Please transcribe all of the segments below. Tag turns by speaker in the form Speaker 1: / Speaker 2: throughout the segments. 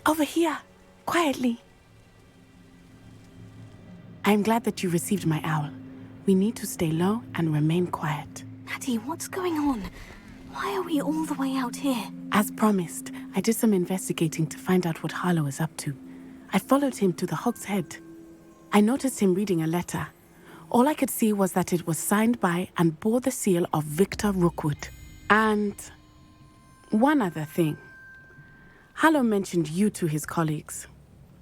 Speaker 1: Over here, quietly. I'm glad that you received my owl. We need to stay low and remain quiet.
Speaker 2: Natty, what's going on? Why are we all the way out here?
Speaker 1: As promised, I did some investigating to find out what Harlow is up to. I followed him to the Hog's Head. I noticed him reading a letter. All I could see was that it was signed by and bore the seal of Victor Rookwood. And one other thing. Harlow mentioned you to his colleagues.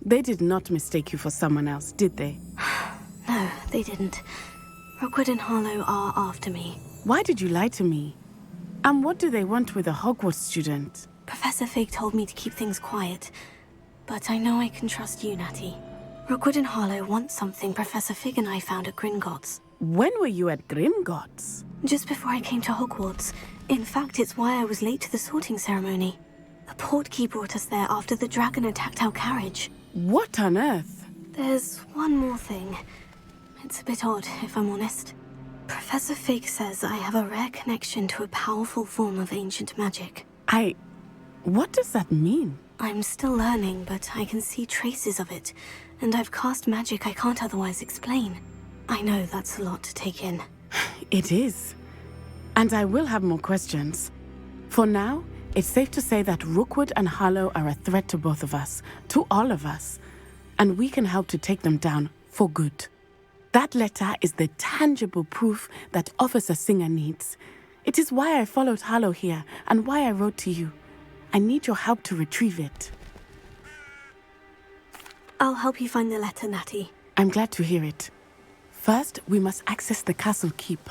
Speaker 1: They did not mistake you for someone else, did they?
Speaker 2: No, they didn't. Rookwood and Harlow are after me.
Speaker 1: Why did you lie to me? And what do they want with a Hogwarts student?
Speaker 2: Professor Fig told me to keep things quiet, but I know I can trust you, Natty. Rookwood and Harlow want something Professor Fig and I found at Gringotts.
Speaker 1: When were you at Gringotts?
Speaker 2: Just before I came to Hogwarts. In fact, it's why I was late to the sorting ceremony. The portkey brought us there after the dragon attacked our carriage.
Speaker 1: What on earth?
Speaker 2: There's one more thing. It's a bit odd, if I'm honest. Professor Fig says I have a rare connection to a powerful form of ancient magic.
Speaker 1: What does that mean?
Speaker 2: I'm still learning, but I can see traces of it, and I've cast magic I can't otherwise explain. I know that's a lot to take in.
Speaker 1: It is. And I will have more questions. For now, it's safe to say that Rookwood and Harlow are a threat to both of us, to all of us, and we can help to take them down for good. That letter is the tangible proof that Officer Singer needs. It is why I followed Harlow here and why I wrote to you. I need your help to retrieve it.
Speaker 2: I'll help you find the letter, Natty.
Speaker 1: I'm glad to hear it. First, we must access the castle keep.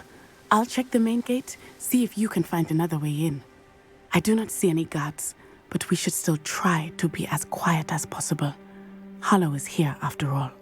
Speaker 1: I'll check the main gate, see if you can find another way in. I do not see any guards, but we should still try to be as quiet as possible. Harlow is here after all.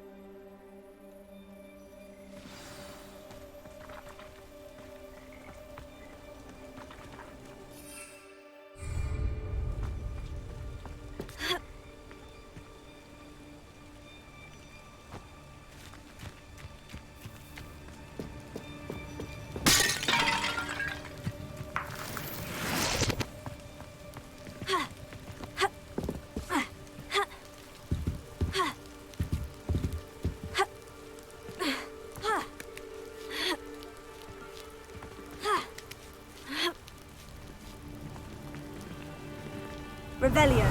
Speaker 3: Revelio.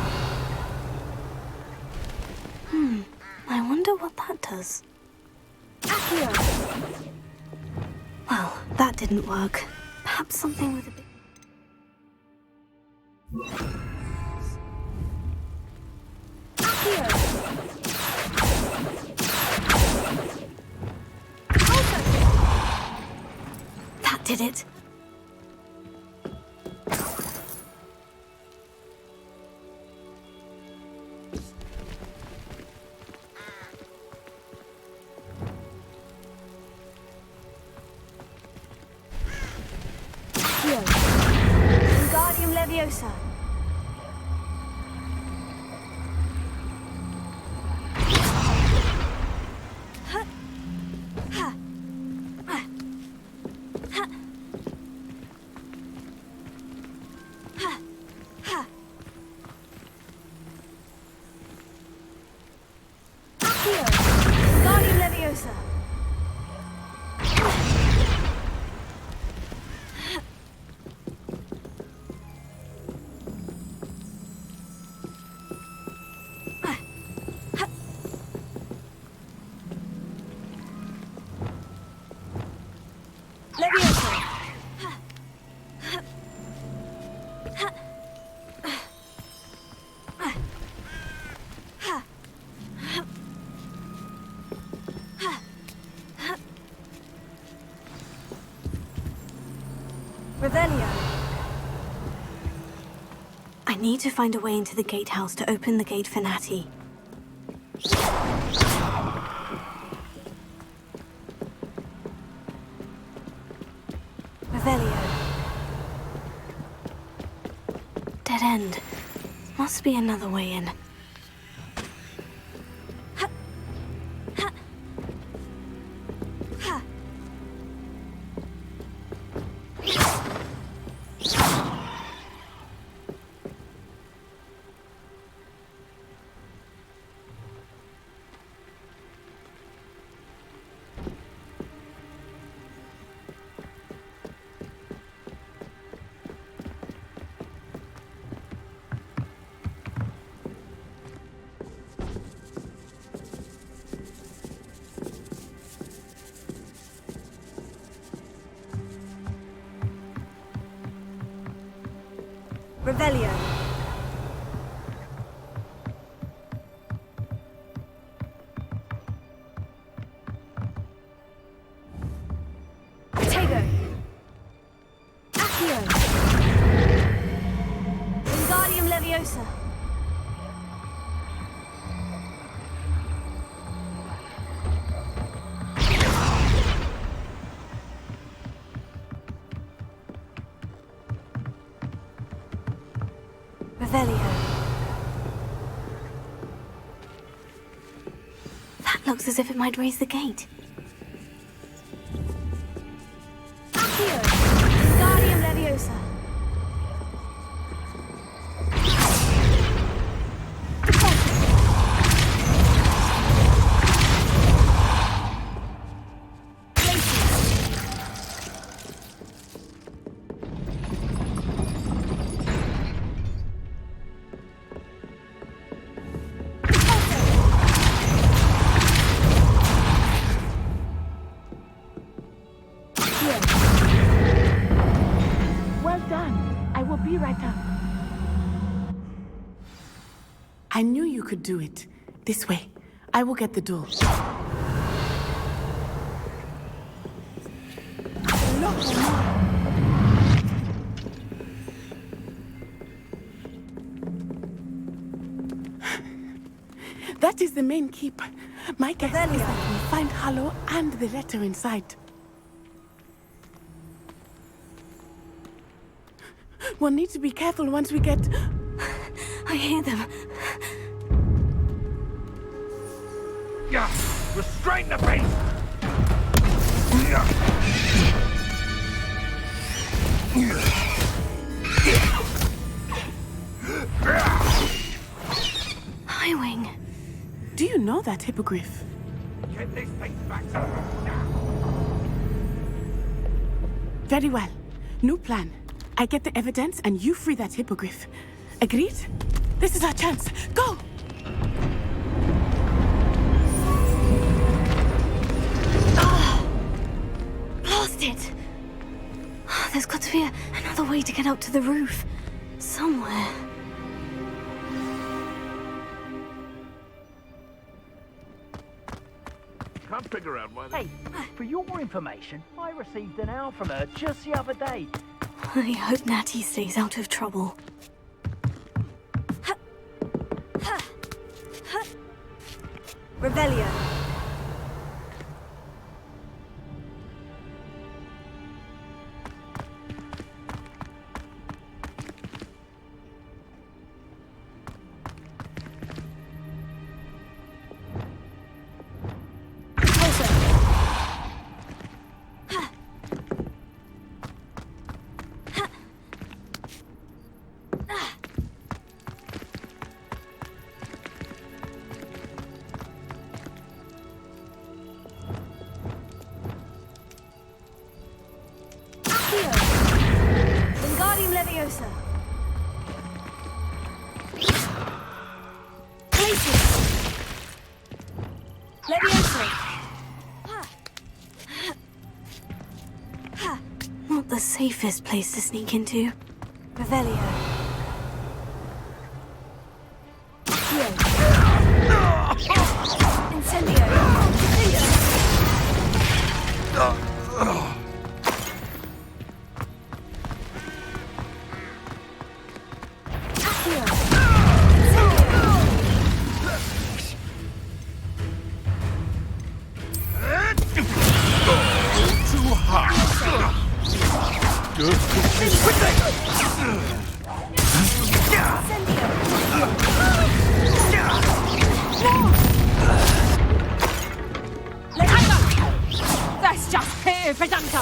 Speaker 2: I wonder what that does.
Speaker 3: Accio.
Speaker 2: Well, that didn't work. Perhaps something with a bit... That did it.
Speaker 3: Wingardium Leviosa. Wingardium Leviosa. Leviosa. Revelio.
Speaker 2: I need to find a way into the gatehouse to open the gate for Natty. Revelio. Dead end. Must be another way in.
Speaker 3: Revelio. Tego. Accio. Wingardium Leviosa. Revelio.
Speaker 2: That looks as if it might raise the gate.
Speaker 3: Accio. Wingardium Leviosa.
Speaker 1: Well done. I will be right up. I knew you could do it. This way. I will get the door. That is the main keep. My guess is that we'll find Hollow and the letter inside. We'll need to be careful once we get...
Speaker 2: I hear them.
Speaker 4: Yeah, restrain the beast!
Speaker 2: Highwing.
Speaker 1: Do you know that hippogriff?
Speaker 4: Get this thing back to now.
Speaker 1: Very well. New plan. I get the evidence and you free that hippogriff. Agreed? This is our chance. Go!
Speaker 2: Blast it! There's got to be another way to get up to the roof. Somewhere.
Speaker 4: Can't figure out why
Speaker 5: Hey, for your information, I received an owl from her just the other day.
Speaker 2: I hope Natty stays out of trouble.
Speaker 3: Revelio. Wingardium Leviosa. Places. Leviosa.
Speaker 2: Not the safest place to sneak into.
Speaker 3: Revelio. Incendio.
Speaker 4: too hot. Good.
Speaker 3: That's just pure pedanto.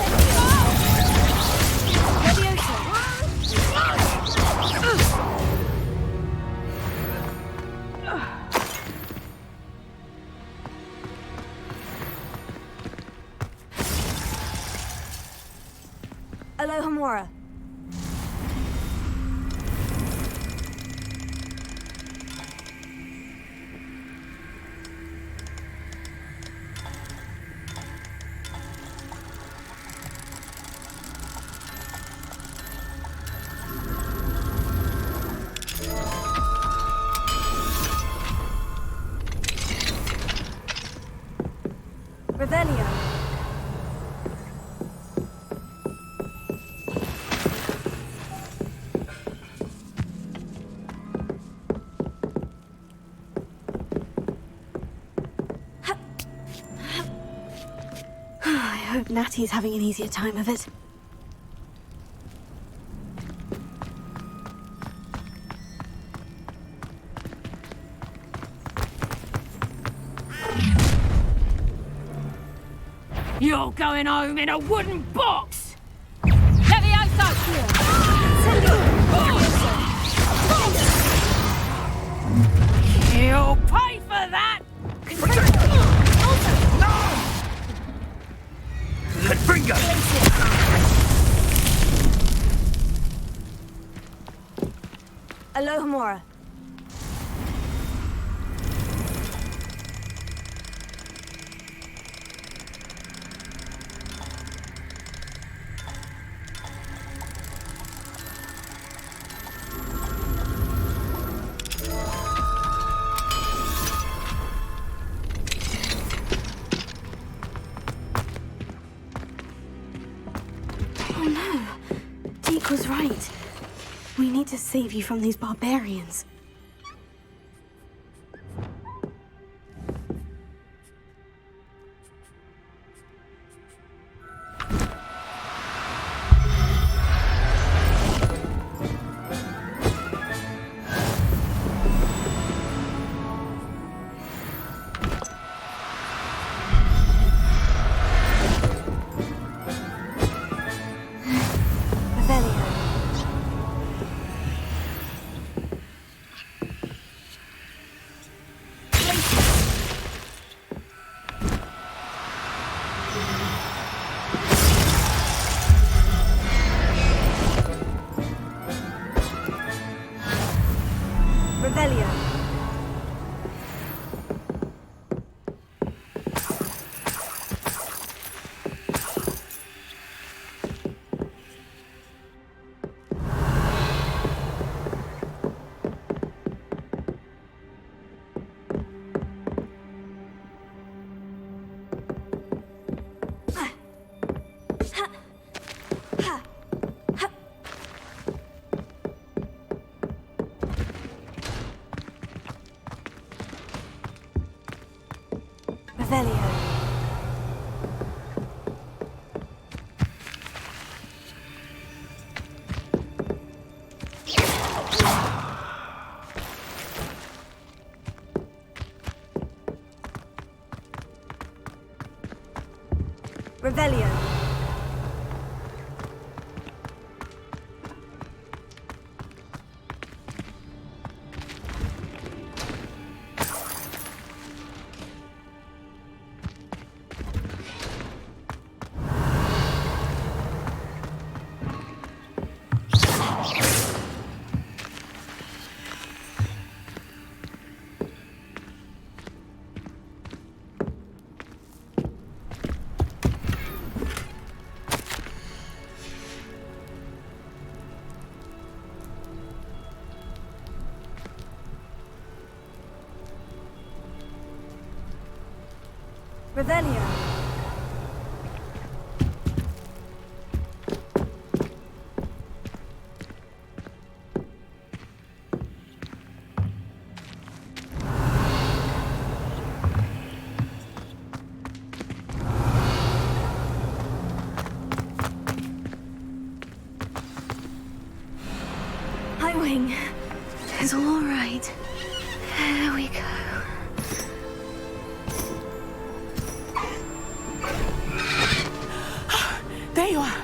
Speaker 3: Alohomora. Revelio.
Speaker 2: I hope Natty's having an easier time of it.
Speaker 3: You're going home in a wooden box! Levioso! You'll pay for that!
Speaker 4: Confringo!
Speaker 3: Alohomora.
Speaker 2: Oh no. Deke was right. We need to save you from these barbarians.
Speaker 3: Revelio. Revelio. Revelio. Revelio. Revelio.
Speaker 2: My wing is all right. There we go.
Speaker 1: There you are.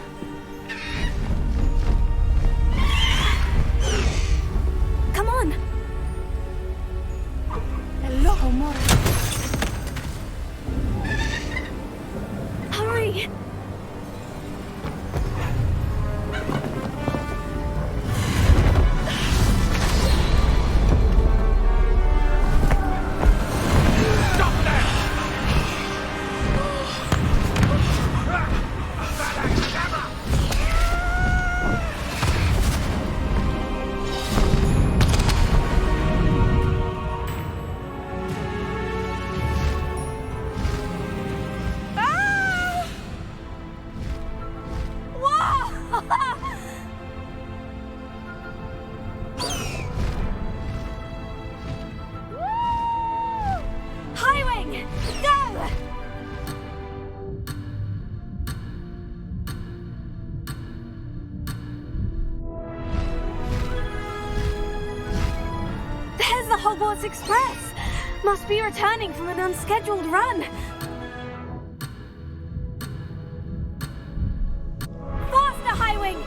Speaker 2: Come on!
Speaker 1: Hello, Homora.
Speaker 2: Hurry! Express! Must be returning from an unscheduled run. Faster, Highwing!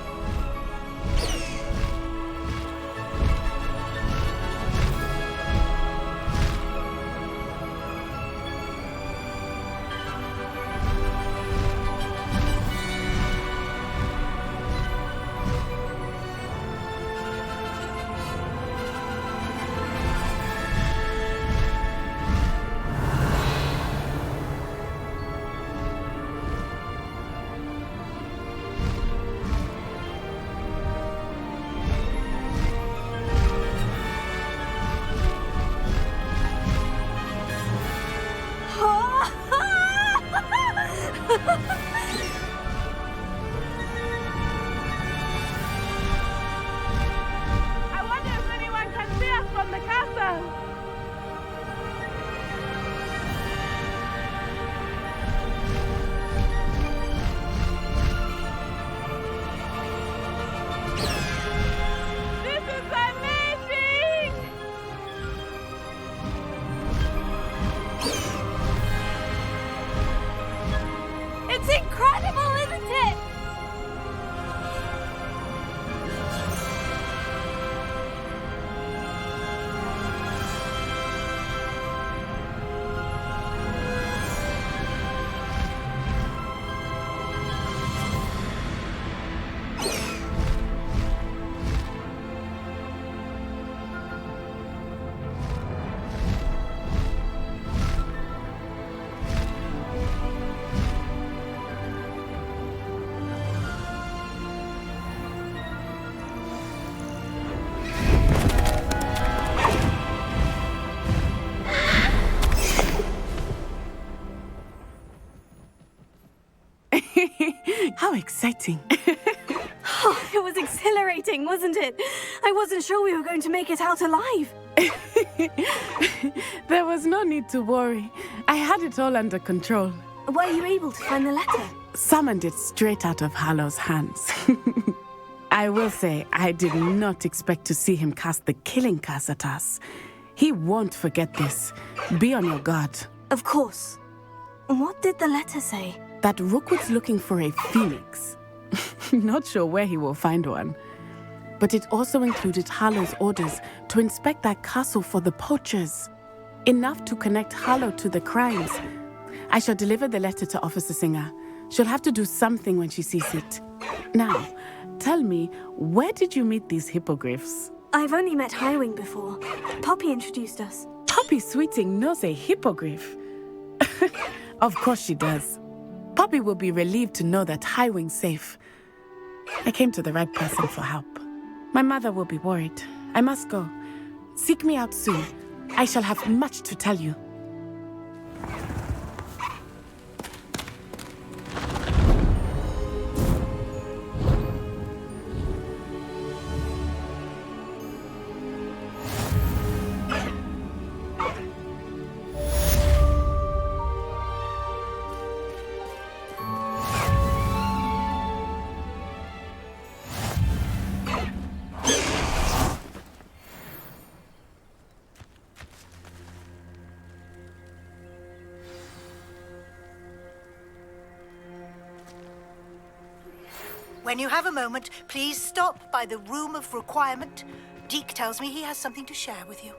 Speaker 3: I wonder if anyone can see us from the castle. This is amazing!
Speaker 2: It's incredible, isn't it?
Speaker 1: How exciting.
Speaker 2: Oh, it was exhilarating, wasn't it? I wasn't sure we were going to make it out alive.
Speaker 1: There was no need to worry. I had it all under control.
Speaker 2: Were you able to find the letter?
Speaker 1: Summoned it straight out of Hallow's hands. I will say, I did not expect to see him cast the killing curse at us. He won't forget this. Be on your guard.
Speaker 2: Of course. What did the letter say?
Speaker 1: That Rookwood's looking for a phoenix. Not sure where he will find one. But it also included Hallow's orders to inspect that castle for the poachers. Enough to connect Hallow to the crimes. I shall deliver the letter to Officer Singer. She'll have to do something when she sees it. Now, tell me, where did you meet these hippogriffs?
Speaker 2: I've only met Highwing before. Poppy introduced us.
Speaker 1: Poppy Sweeting knows a hippogriff. Of course she does. Poppy will be relieved to know that Highwing's safe. I came to the right person for help. My mother will be worried. I must go. Seek me out soon. I shall have much to tell you.
Speaker 6: When you have a moment, please stop by the Room of Requirement. Deke tells me he has something to share with you.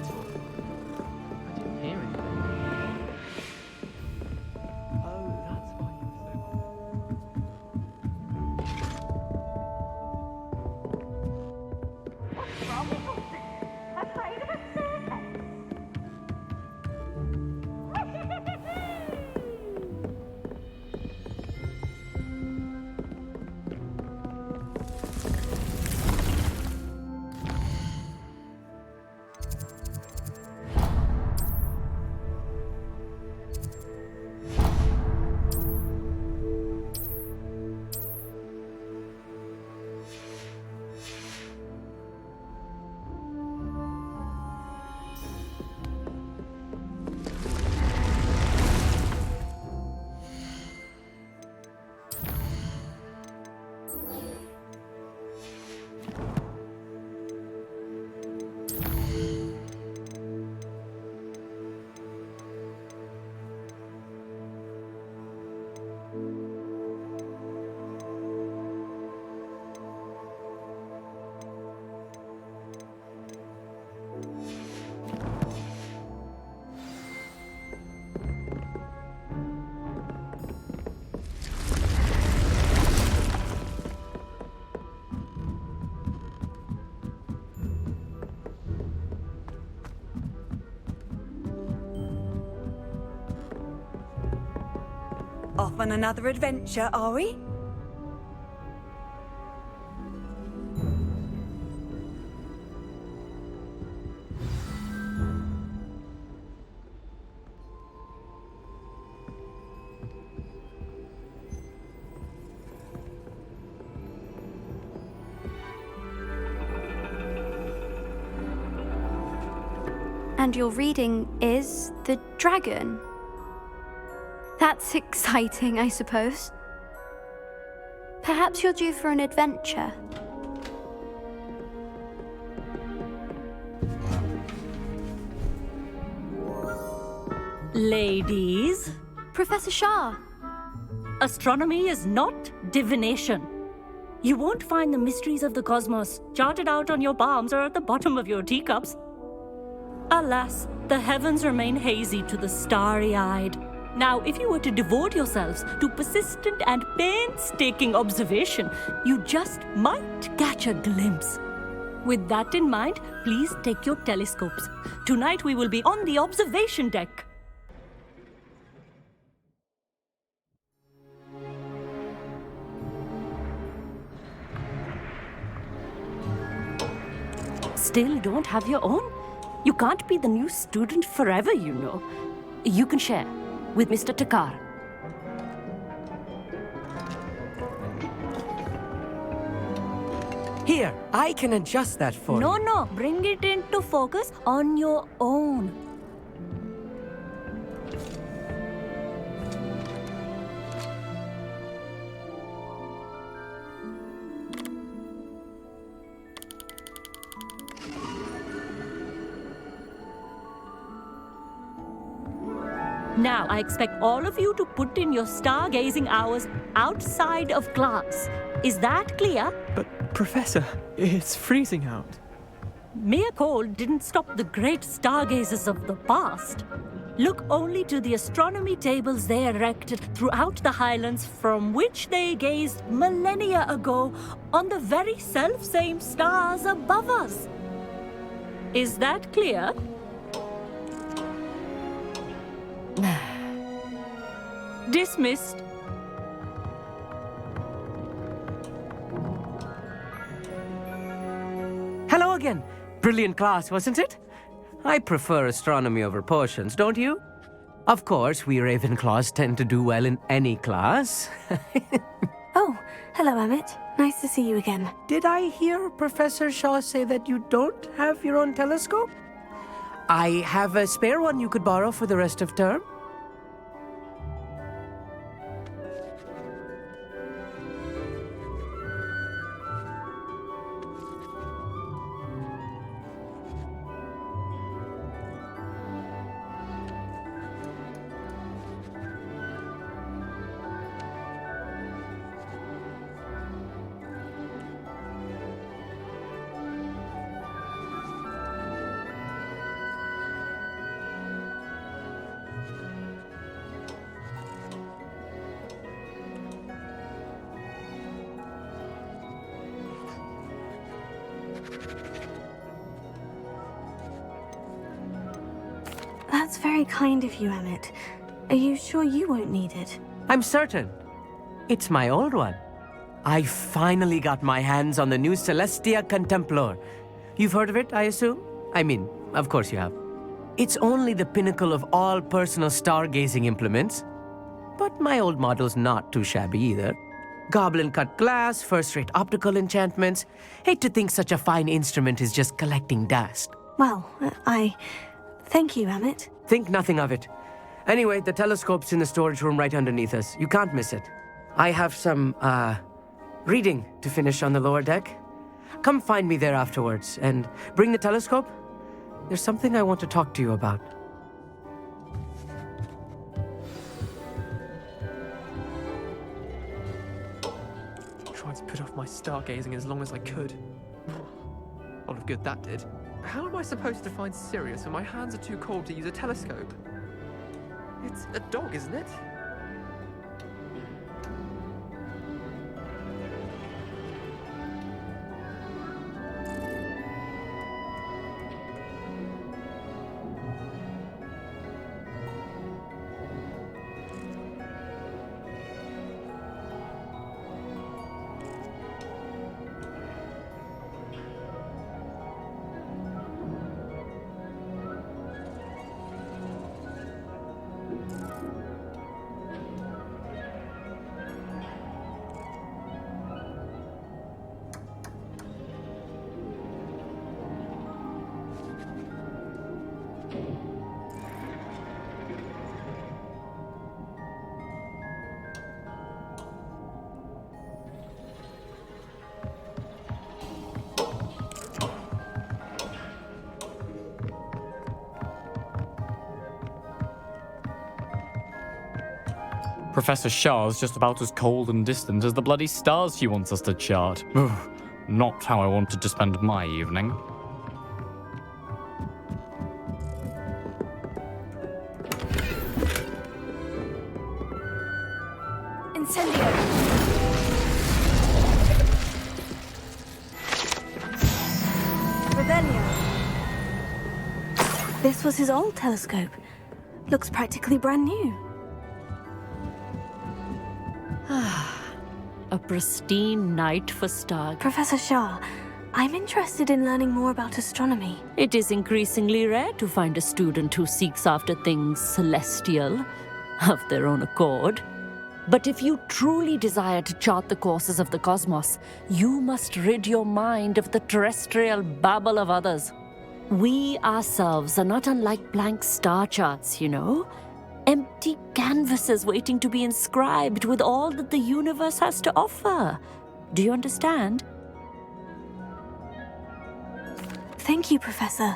Speaker 7: talk? I didn't hear anything. Oh, that's why you were so
Speaker 8: Off on another adventure, are we?
Speaker 2: And your reading is the dragon. That's exciting, I suppose. Perhaps you're due for an adventure.
Speaker 3: Ladies,
Speaker 2: Professor Shah,
Speaker 3: astronomy is not divination. You won't find the mysteries of the cosmos charted out on your palms or at the bottom of your teacups. Alas, the heavens remain hazy to the starry-eyed. Now, if you were to devote yourselves to persistent and painstaking observation, you just might catch a glimpse. With that in mind, please take your telescopes. Tonight we will be on the observation deck. Still don't have your own? You can't be the new student forever, you know. You can share with Mr. Takar.
Speaker 9: Here, I can adjust that for you.
Speaker 3: No, bring it into focus on your own. Now, I expect all of you to put in your stargazing hours outside of class. Is that clear?
Speaker 7: But, Professor, it's freezing out.
Speaker 3: Mere cold didn't stop the great stargazers of the past. Look only to the astronomy tables they erected throughout the highlands from which they gazed millennia ago on the very self-same stars above us. Is that clear? Dismissed.
Speaker 9: Hello again. Brilliant class, wasn't it? I prefer astronomy over potions, don't you? Of course, we Ravenclaws tend to do well in any class.
Speaker 2: Oh, hello, Emmett. Nice to see you again.
Speaker 9: Did I hear Professor Shaw say that you don't have your own telescope? I have a spare one you could borrow for the rest of term.
Speaker 2: That's very kind of you, Emmett. Are you sure you won't need it?
Speaker 9: I'm certain. It's my old one. I finally got my hands on the new Celestia Contemplar. You've heard of it, I assume? I mean, of course you have. It's only the pinnacle of all personal stargazing implements. But my old model's not too shabby either. Goblin-cut glass, first-rate optical enchantments. Hate to think such a fine instrument is just collecting dust.
Speaker 2: Well, thank you, Emmett.
Speaker 9: Think nothing of it. Anyway, the telescope's in the storage room right underneath us. You can't miss it. I have some, reading to finish on the lower deck. Come find me there afterwards, and bring the telescope. There's something I want to talk to you about.
Speaker 7: Tried to put off my stargazing as long as I could. A lot of good that did. How am I supposed to find Sirius when my hands are too cold to use a telescope? It's a dog, isn't it?
Speaker 10: Professor Shah's just about as cold and distant as the bloody stars she wants us to chart. Ugh, not how I wanted to spend my evening.
Speaker 8: Incendio! Rebellion!
Speaker 2: This was his old telescope. Looks practically brand new.
Speaker 3: A pristine night for star.
Speaker 2: Professor Shah, I'm interested in learning more about astronomy.
Speaker 3: It is increasingly rare to find a student who seeks after things celestial of their own accord. But if you truly desire to chart the courses of the cosmos, you must rid your mind of the terrestrial babble of others. We ourselves are not unlike blank star charts, you know? Empty canvases waiting to be inscribed with all that the universe has to offer. Do you understand?
Speaker 2: Thank you, Professor.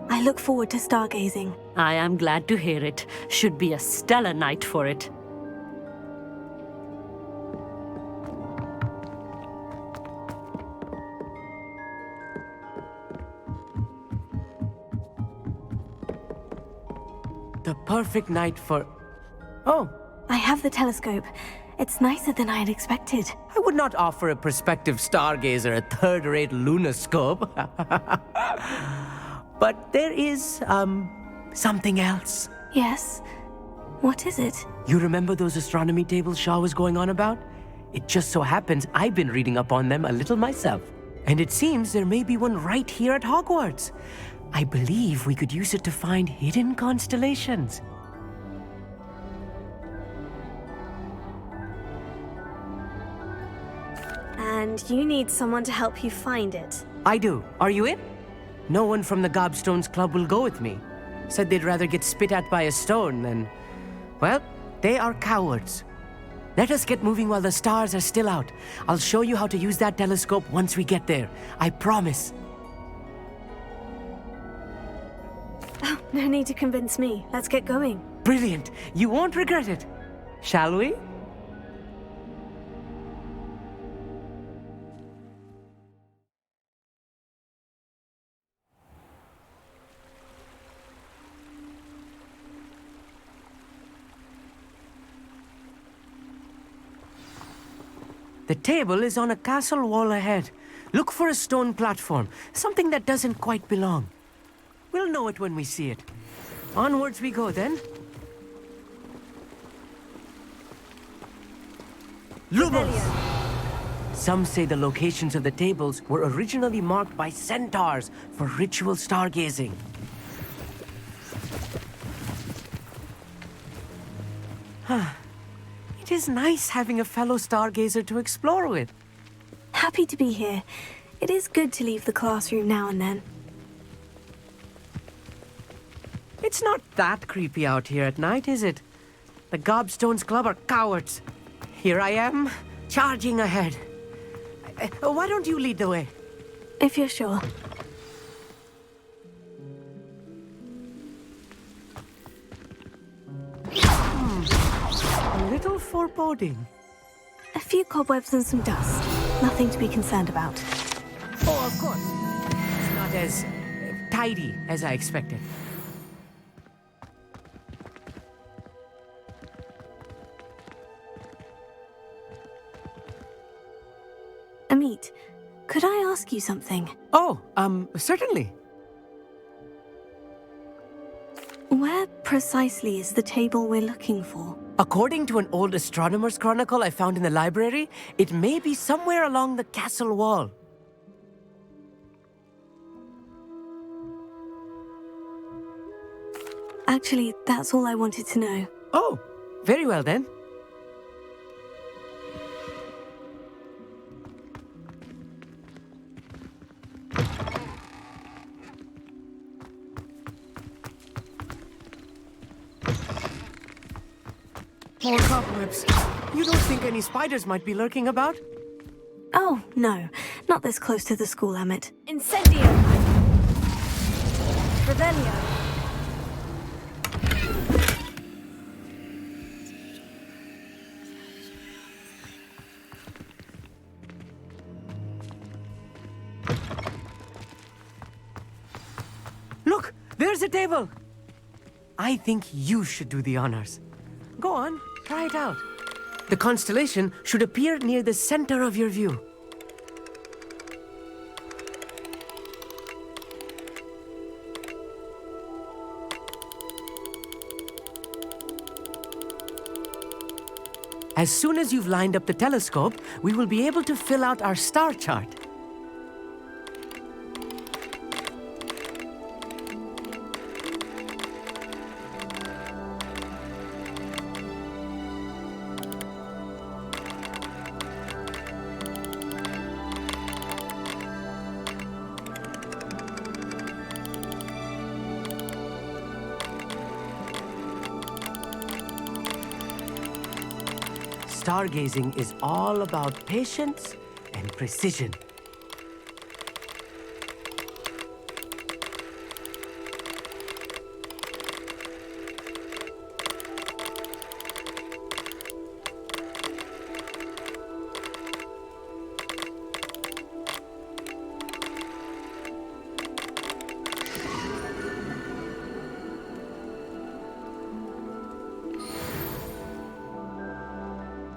Speaker 2: I look forward to stargazing.
Speaker 3: I am glad to hear it. Should be a stellar night for it.
Speaker 9: The perfect night for... Oh,
Speaker 2: I have the telescope. It's nicer than I had expected.
Speaker 9: I would not offer a prospective stargazer a third-rate lunoscope. But there is, something else.
Speaker 2: Yes? What is it?
Speaker 9: You remember those astronomy tables Shaw was going on about? It just so happens I've been reading up on them a little myself. And it seems there may be one right here at Hogwarts. I believe we could use it to find hidden constellations.
Speaker 8: And you need someone to help you find it.
Speaker 9: I do. Are you in? No one from the Gobstones Club will go with me. Said they'd rather get spit at by a stone than... Well, they are cowards. Let us get moving while the stars are still out. I'll show you how to use that telescope once we get there. I promise.
Speaker 8: Oh, no need to convince me. Let's get going.
Speaker 9: Brilliant. You won't regret it. Shall we? The table is on a castle wall ahead. Look for a stone platform, something that doesn't quite belong. We'll know it when we see it. Onwards we go then. Lumos! Some say the locations of the tables were originally marked by centaurs for ritual stargazing. It is nice having a fellow stargazer to explore with.
Speaker 8: Happy to be here. It is good to leave the classroom now and then.
Speaker 9: It's not that creepy out here at night, is it? The Gobstones Club are cowards. Here I am, charging ahead. Why don't you lead the way?
Speaker 8: If you're sure.
Speaker 9: A little foreboding.
Speaker 8: A few cobwebs and some dust. Nothing to be concerned about.
Speaker 9: Oh, of course. It's not as tidy as I expected.
Speaker 8: Amit, could I ask you something?
Speaker 9: Oh, certainly.
Speaker 8: Where precisely is the table we're looking for?
Speaker 9: According to an old astronomer's chronicle I found in the library, it may be somewhere along the castle wall.
Speaker 8: Actually, that's all I wanted to know.
Speaker 9: Oh, very well then. More cobwebs. You don't think any spiders might be lurking about?
Speaker 8: Oh, no. Not this close to the school, Amit.
Speaker 2: Incendio! Revelio!
Speaker 9: Look, there's a table. I think you should do the honors. Go on, try it out. The constellation should appear near the center of your view. As soon as you've lined up the telescope, we will be able to fill out our star chart. Stargazing is all about patience and precision.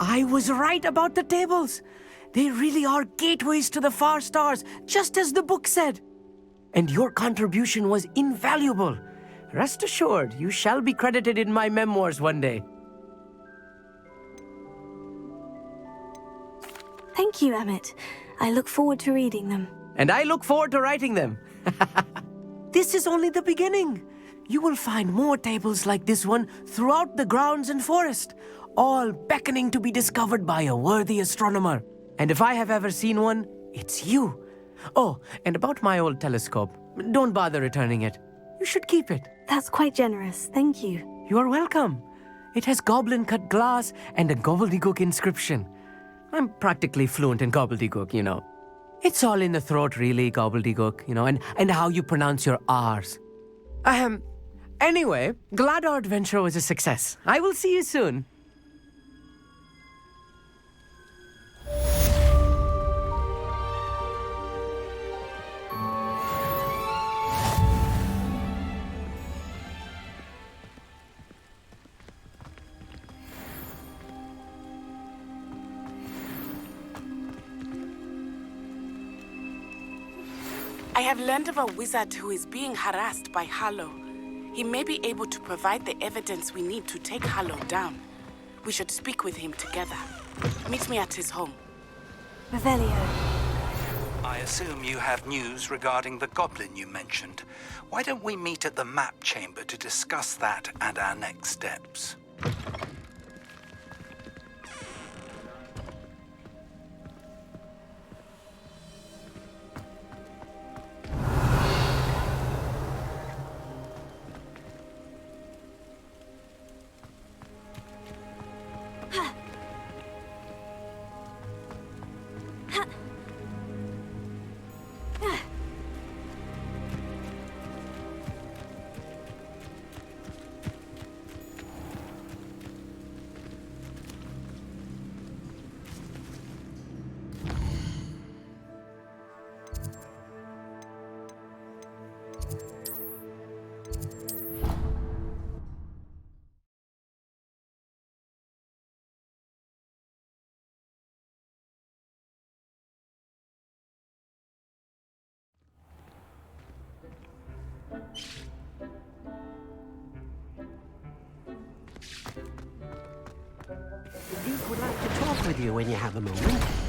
Speaker 9: I was right about the tables. They really are gateways to the far stars, just as the book said. And your contribution was invaluable. Rest assured, you shall be credited in my memoirs one day.
Speaker 8: Thank you, Amit. I look forward to reading them.
Speaker 9: And I look forward to writing them. This is only the beginning. You will find more tables like this one throughout the grounds and forest, all beckoning to be discovered by a worthy astronomer. And if I have ever seen one, it's you. Oh, and about my old telescope, don't bother returning it. You should keep it.
Speaker 8: That's quite generous. Thank you.
Speaker 9: You are welcome. It has goblin-cut glass and a gobbledygook inscription. I'm practically fluent in gobbledygook, you know. It's all in the throat, really, gobbledygook, you know, and how you pronounce your R's. Anyway, glad our adventure was a success. I will see you soon.
Speaker 1: I have learned of a wizard who is being harassed by Harlow. He may be able to provide the evidence we need to take Harlow down. We should speak with him together. Meet me at his home.
Speaker 8: Revelio.
Speaker 11: I assume you have news regarding the goblin you mentioned. Why don't we meet at the map chamber to discuss that and our next steps?
Speaker 12: The Duke would like to talk with you when you have a moment.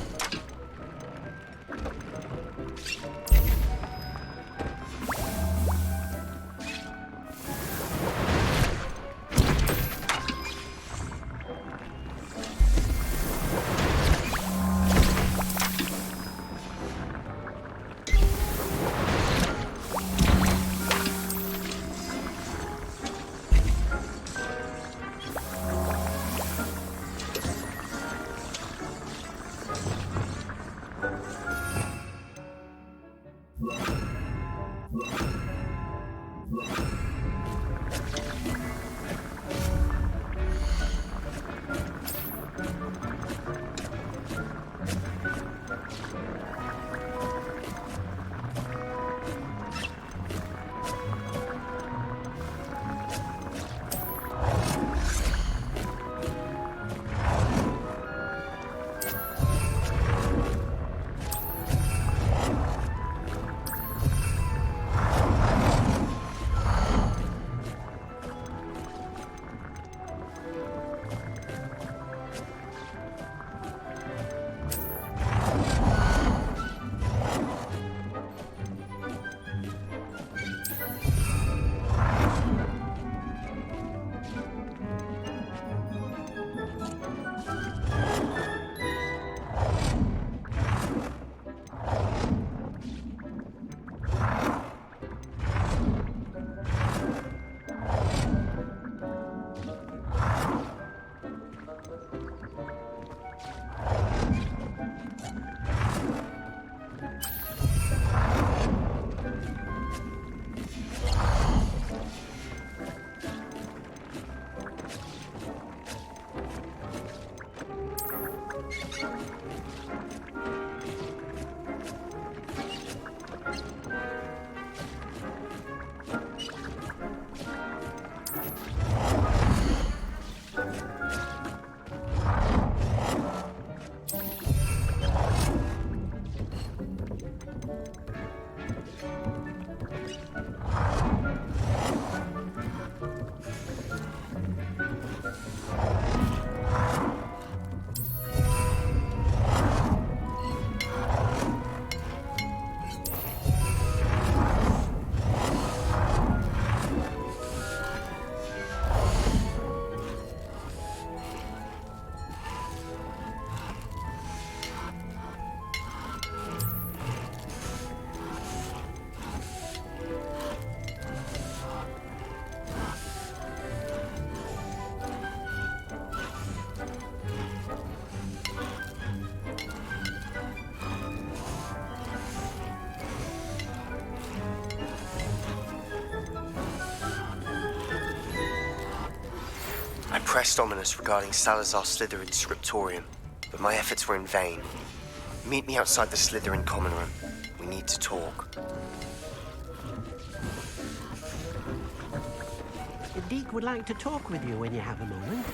Speaker 13: I pressed Ominous regarding Salazar Slytherin's scriptorium, but my efforts were in vain. Meet me outside the Slytherin common room. We need to talk.
Speaker 12: The Duke would like to talk with you when you have a moment.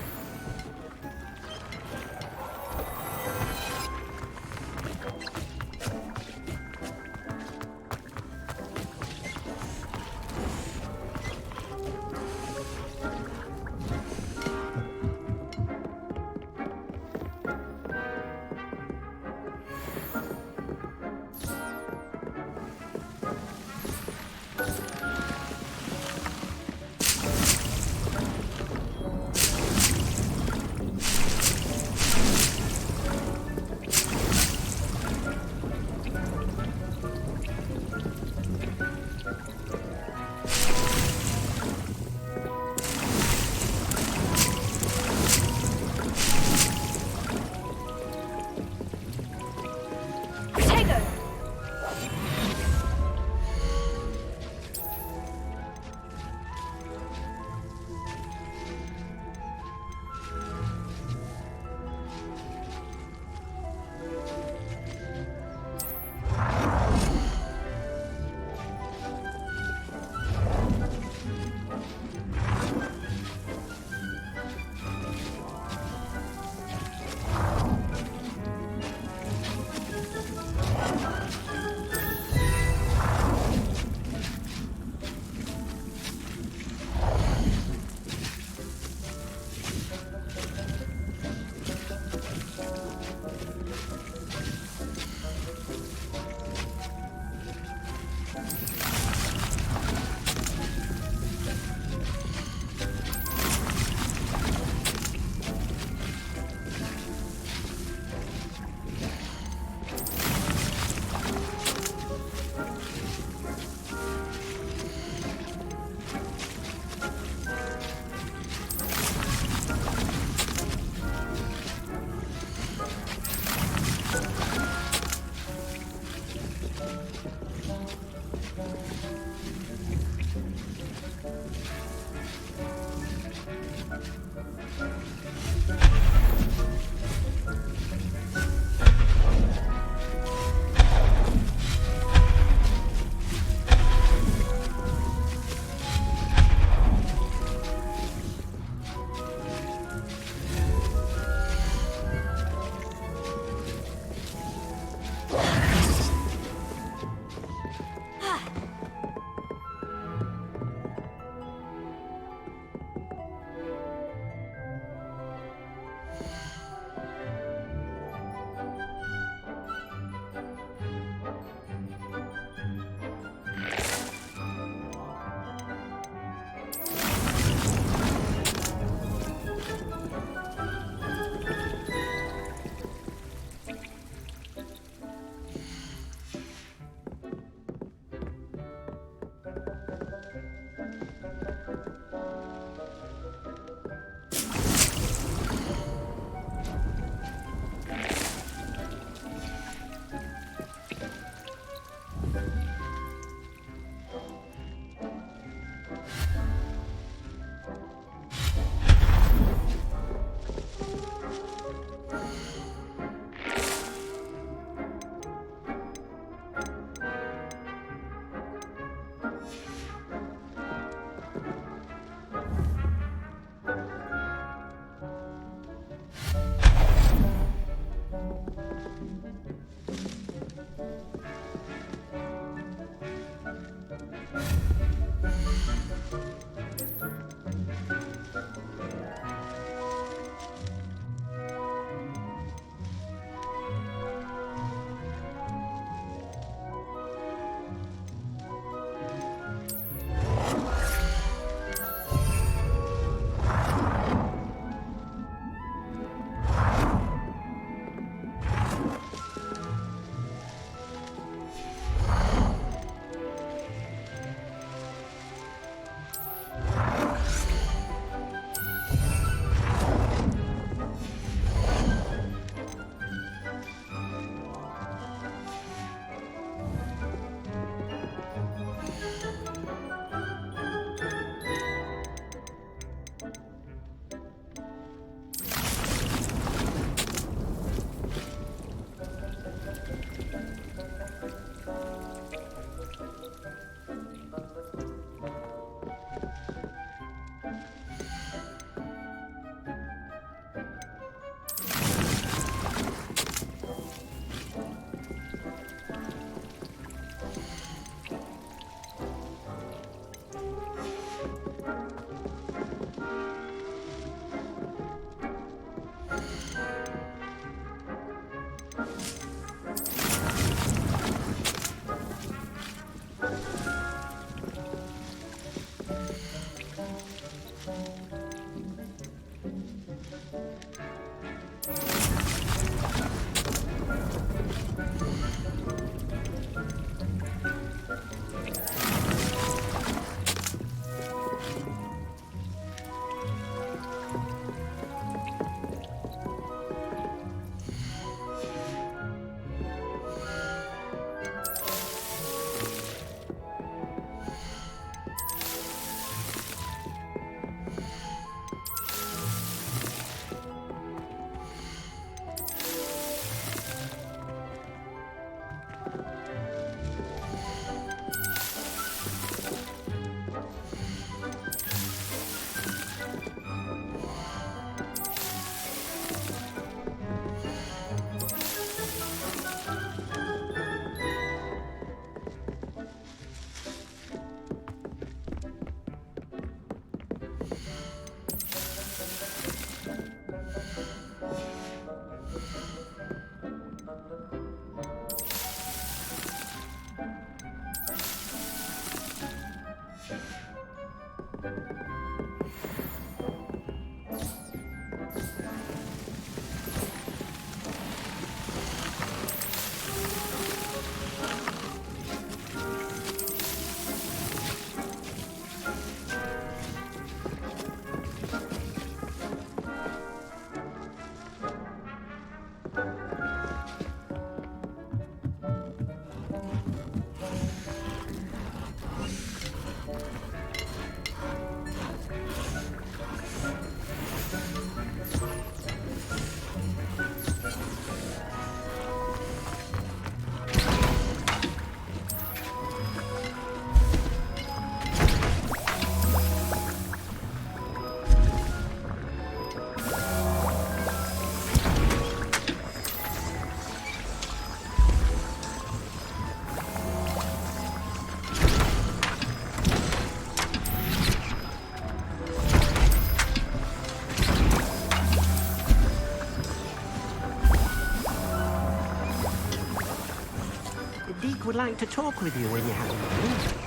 Speaker 12: Deke would like to talk with you when you have a moment.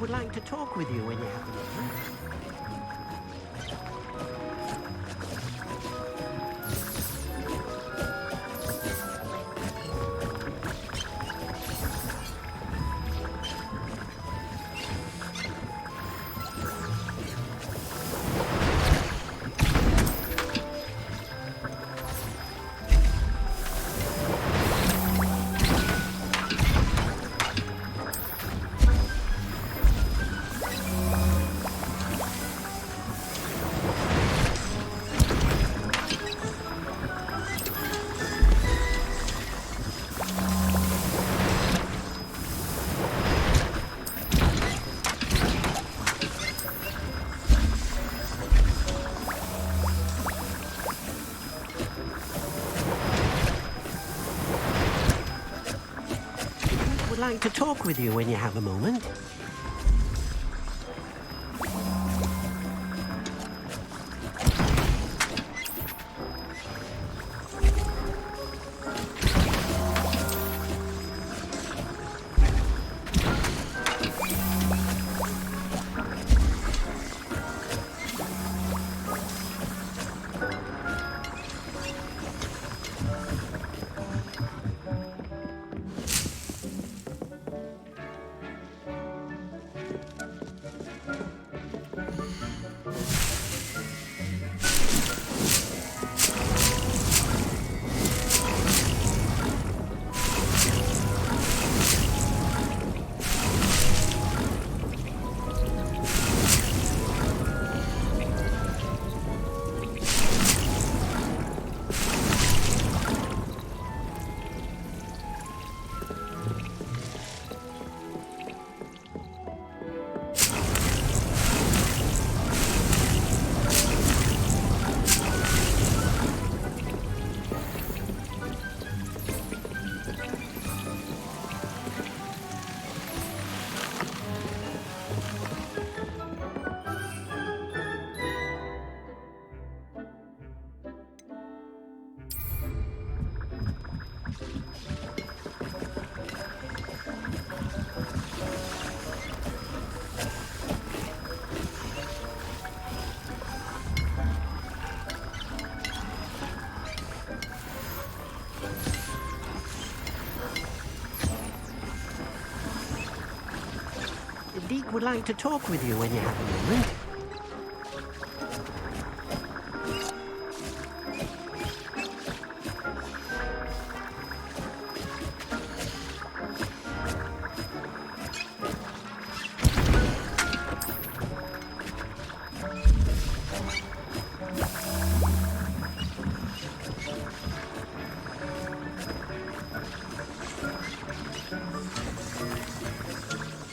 Speaker 12: Deek would like to talk with you when you have a moment. Like to talk with you when you have a moment. Deek would like to talk with you when you have a moment.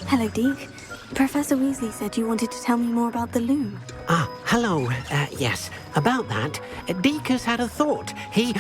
Speaker 8: Hello, Deek. Professor Weasley said you wanted to tell me more about the loom.
Speaker 12: Ah, hello. Yes, about that. Deek has had a thought. He...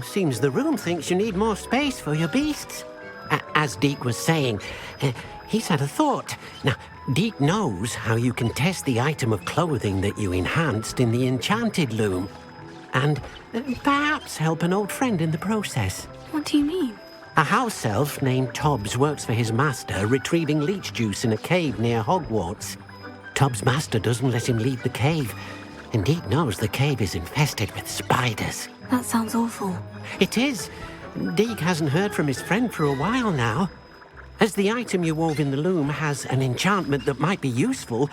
Speaker 12: Seems the room thinks you need more space for your beasts. As Deek was saying, he's had a thought. Now, Deek knows how you can test the item of clothing that you enhanced in the enchanted loom. And perhaps help an old friend in the process.
Speaker 8: What do you mean?
Speaker 12: A house elf named Tobbs works for his master retrieving leech juice in a cave near Hogwarts. Tobbs' master doesn't let him leave the cave. And Deek knows the cave is infested with spiders.
Speaker 8: That sounds awful.
Speaker 12: It is. Deek hasn't heard from his friend for a while now. As the item you wove in the loom has an enchantment that might be useful,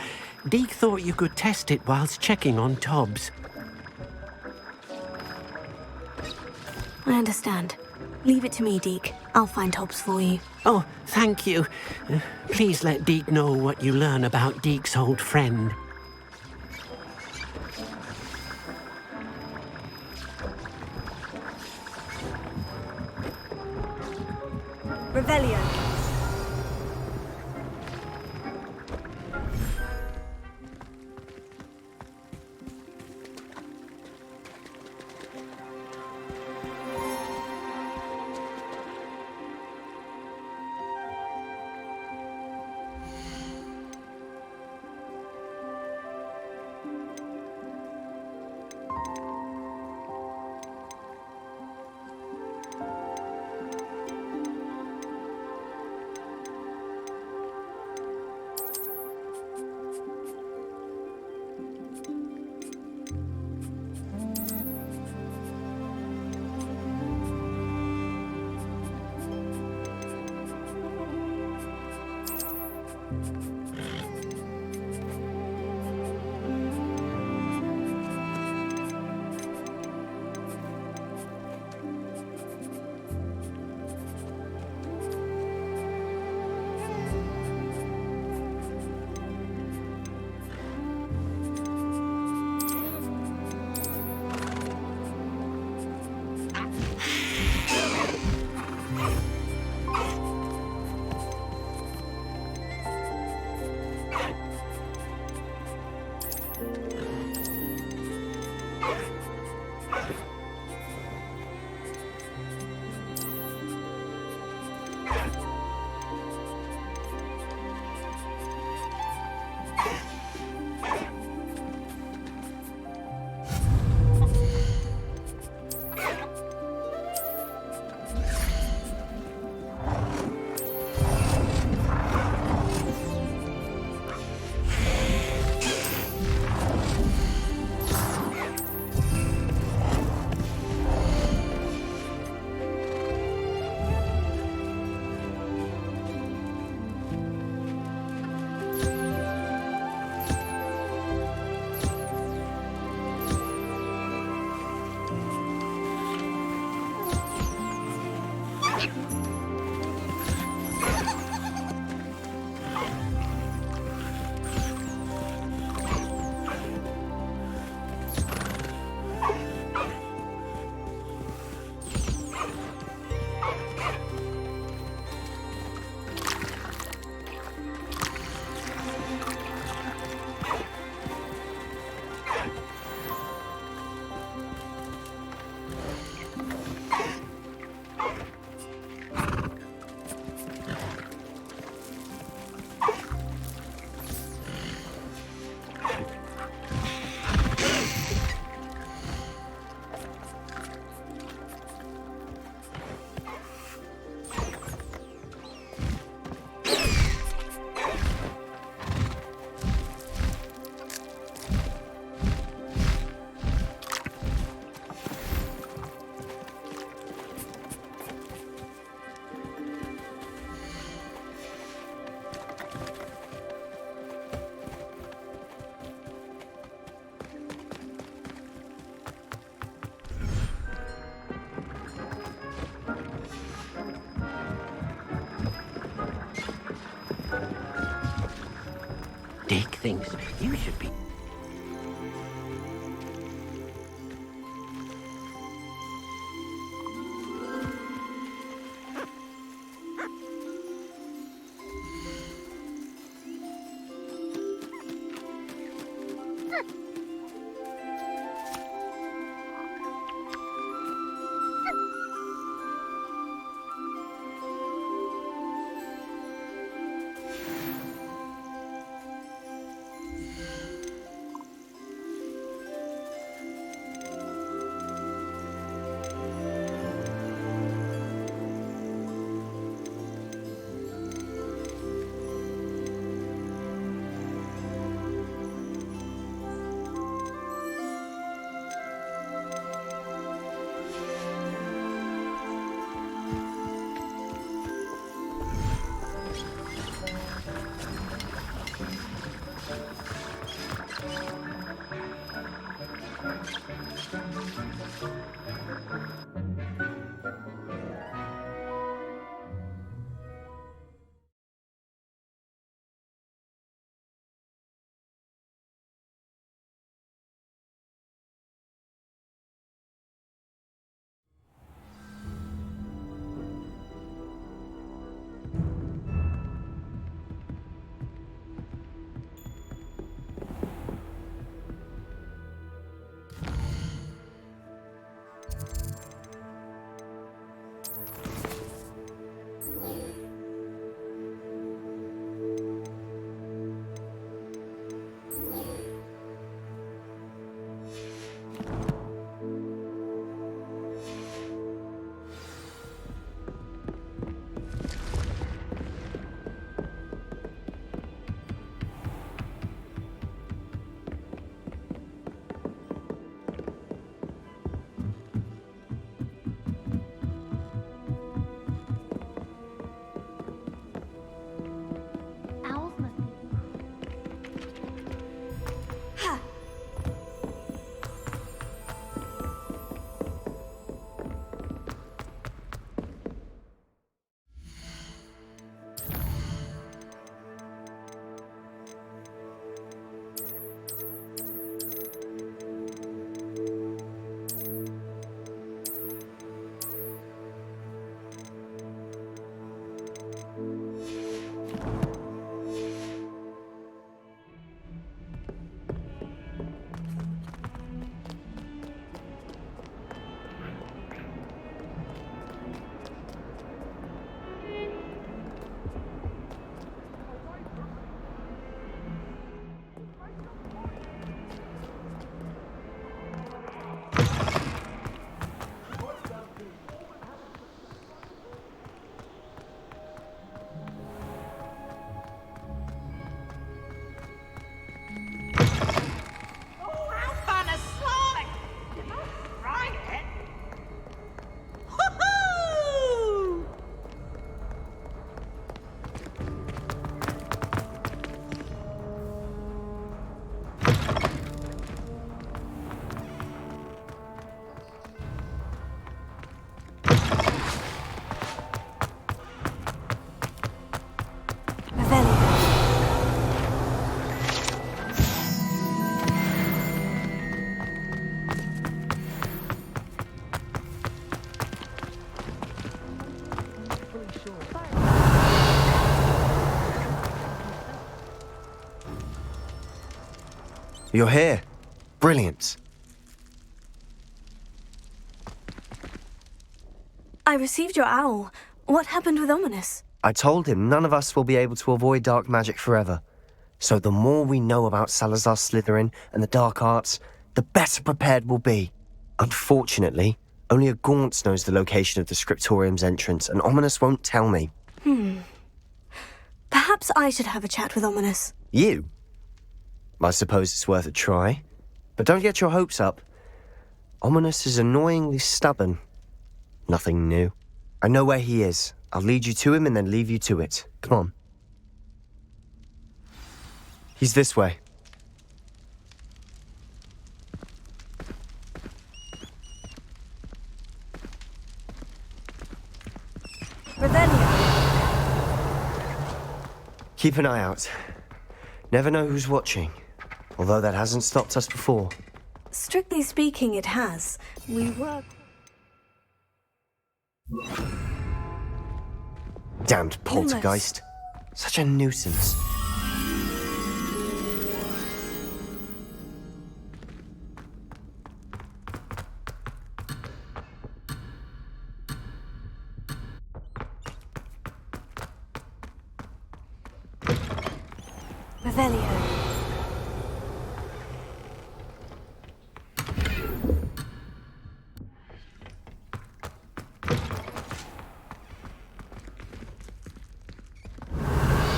Speaker 12: Deek thought you could test it whilst checking on Tobbs.
Speaker 8: I understand. Leave it to me, Deek. I'll find Tobbs for you.
Speaker 12: Oh, thank you. Please let Deek know what you learn about Deek's old friend.
Speaker 8: Revelio.
Speaker 12: Dick thinks you should be...
Speaker 13: You're here. Brilliant.
Speaker 2: I received your owl. What happened with Ominous?
Speaker 13: I told him none of us will be able to avoid dark magic forever. So the more we know about Salazar Slytherin and the dark arts, the better prepared we'll be. Unfortunately, only a Gaunt knows the location of the Scriptorium's entrance, and Ominous won't tell me.
Speaker 2: Perhaps I should have a chat with Ominous.
Speaker 13: You? I suppose it's worth a try. But don't get your hopes up. Ominous is annoyingly stubborn. Nothing new. I know where he is. I'll lead you to him and then leave you to it. Come on. He's this way. Keep an eye out. Never know who's watching. Although that hasn't stopped us before.
Speaker 2: Strictly speaking, it has. We were...
Speaker 13: Damned poltergeist. Such a nuisance.
Speaker 2: Revelio.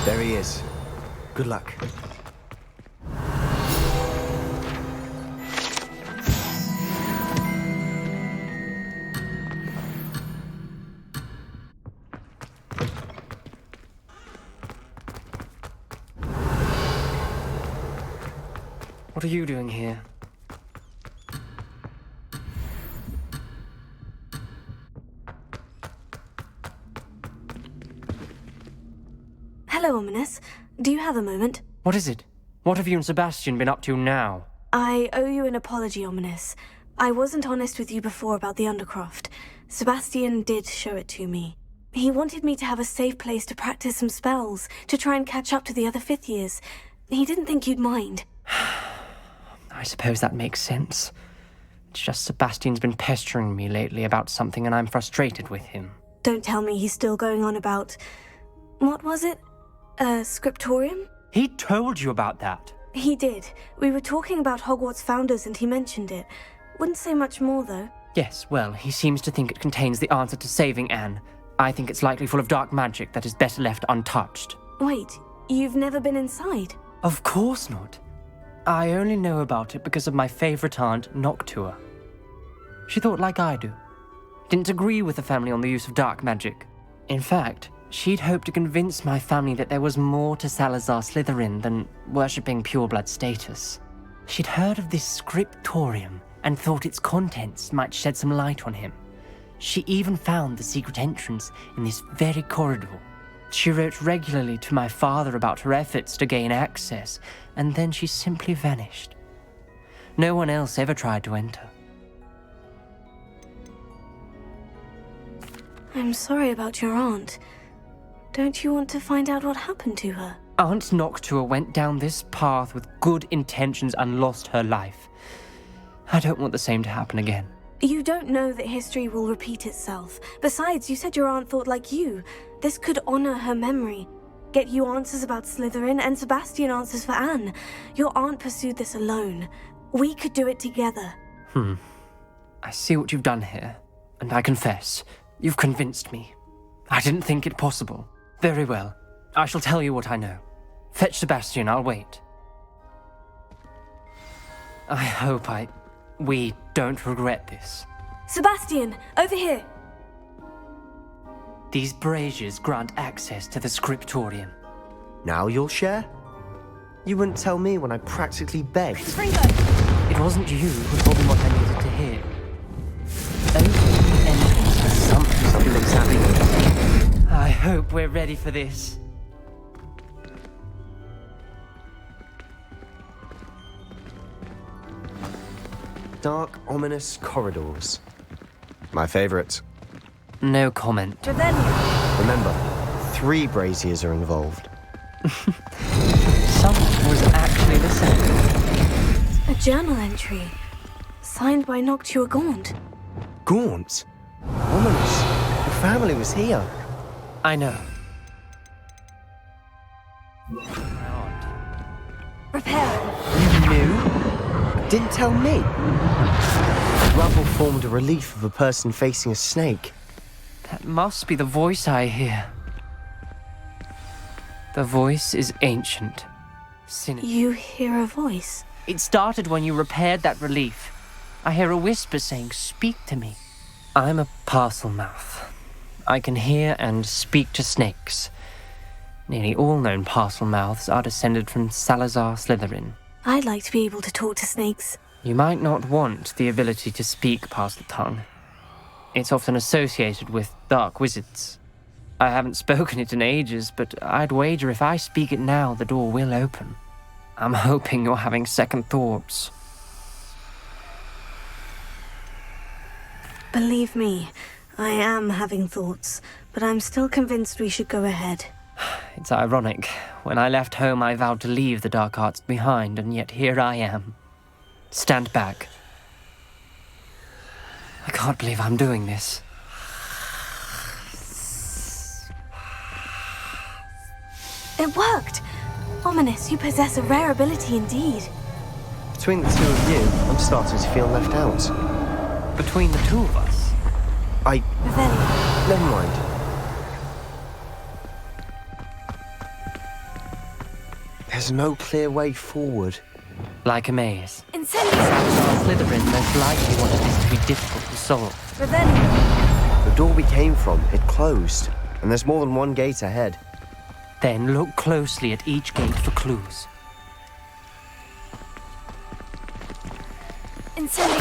Speaker 13: There he is. Good luck.
Speaker 14: What are you doing here?
Speaker 2: Hello, Ominous. Do you have a moment?
Speaker 14: What is it? What have you and Sebastian been up to now?
Speaker 2: I owe you an apology, Ominous. I wasn't honest with you before about the Undercroft. Sebastian did show it to me. He wanted me to have a safe place to practice some spells, to try and catch up to the other fifth years. He didn't think you'd mind.
Speaker 14: I suppose that makes sense. It's just Sebastian's been pestering me lately about something and I'm frustrated with him.
Speaker 2: Don't tell me he's still going on about... What was it? Scriptorium?
Speaker 14: He told you about that?
Speaker 2: He did. We were talking about Hogwarts founders and he mentioned it. Wouldn't say much more, though.
Speaker 14: Yes, well, he seems to think it contains the answer to saving Anne. I think it's likely full of dark magic that is better left untouched.
Speaker 2: Wait, you've never been inside?
Speaker 14: Of course not. I only know about it because of my favorite aunt, Noctua. She thought like I do. Didn't agree with the family on the use of dark magic. In fact, she'd hoped to convince my family that there was more to Salazar Slytherin than worshipping pureblood status. She'd heard of this scriptorium and thought its contents might shed some light on him. She even found the secret entrance in this very corridor. She wrote regularly to my father about her efforts to gain access, and then she simply vanished. No one else ever tried to enter.
Speaker 2: I'm sorry about your aunt. Don't you want to find out what happened to her?
Speaker 14: Aunt Noctua went down this path with good intentions and lost her life. I don't want the same to happen again.
Speaker 2: You don't know that history will repeat itself. Besides, you said your aunt thought like you. This could honor her memory. Get you answers about Slytherin and Sebastian answers for Anne. Your aunt pursued this alone. We could do it together.
Speaker 14: I see what you've done here, and I confess, you've convinced me. I didn't think it possible. Very well. I shall tell you what I know. Fetch Sebastian, I'll wait. I hope we don't regret this.
Speaker 2: Sebastian, over here!
Speaker 14: These braziers grant access to the scriptorium.
Speaker 13: Now you'll share? You wouldn't tell me when I practically begged.
Speaker 14: It wasn't you who told me what I needed to hear. Open entrance to
Speaker 13: Something's happening.
Speaker 14: I hope we're ready for this.
Speaker 13: Dark, ominous corridors. My favorite.
Speaker 14: No comment.
Speaker 13: Remember, 3 braziers are involved.
Speaker 14: Someone was actually listening.
Speaker 2: journal entry. Signed by Noctua Gaunt.
Speaker 13: Gaunt? Ominous. Your family was here.
Speaker 14: I know.
Speaker 2: Repair.
Speaker 13: You knew? Didn't tell me. The rubble formed a relief of a person facing a snake.
Speaker 14: That must be the voice I hear. The voice is ancient. Sinister.
Speaker 2: You hear a voice?
Speaker 14: It started when you repaired that relief. I hear a whisper saying, "Speak to me." I'm a parcel mouth. I can hear and speak to snakes. Nearly all known parcel mouths are descended from Salazar Slytherin.
Speaker 2: I'd like to be able to talk to snakes.
Speaker 14: You might not want the ability to speak parcel tongue. It's often associated with dark wizards. I haven't spoken it in ages, but I'd wager if I speak it now, the door will open. I'm hoping you're having second thoughts.
Speaker 2: Believe me, I am having thoughts, but I'm still convinced we should go ahead.
Speaker 14: It's ironic. When I left home, I vowed to leave the dark arts behind, and yet here I am. Stand back. I can't believe I'm doing this.
Speaker 2: It worked! Ominous, you possess a rare ability indeed.
Speaker 13: Between the two of you, I'm starting to feel left out.
Speaker 14: Between the two of us?
Speaker 2: Revelio.
Speaker 13: Never mind. There's no clear way forward.
Speaker 14: Like a maze.
Speaker 2: Incendio!
Speaker 14: Salazar Slytherin most likely wanted this to be difficult to solve.
Speaker 2: Revelio.
Speaker 13: The door we came from, it closed. And there's more than one gate ahead.
Speaker 14: Then look closely at each gate for clues.
Speaker 2: Incendio!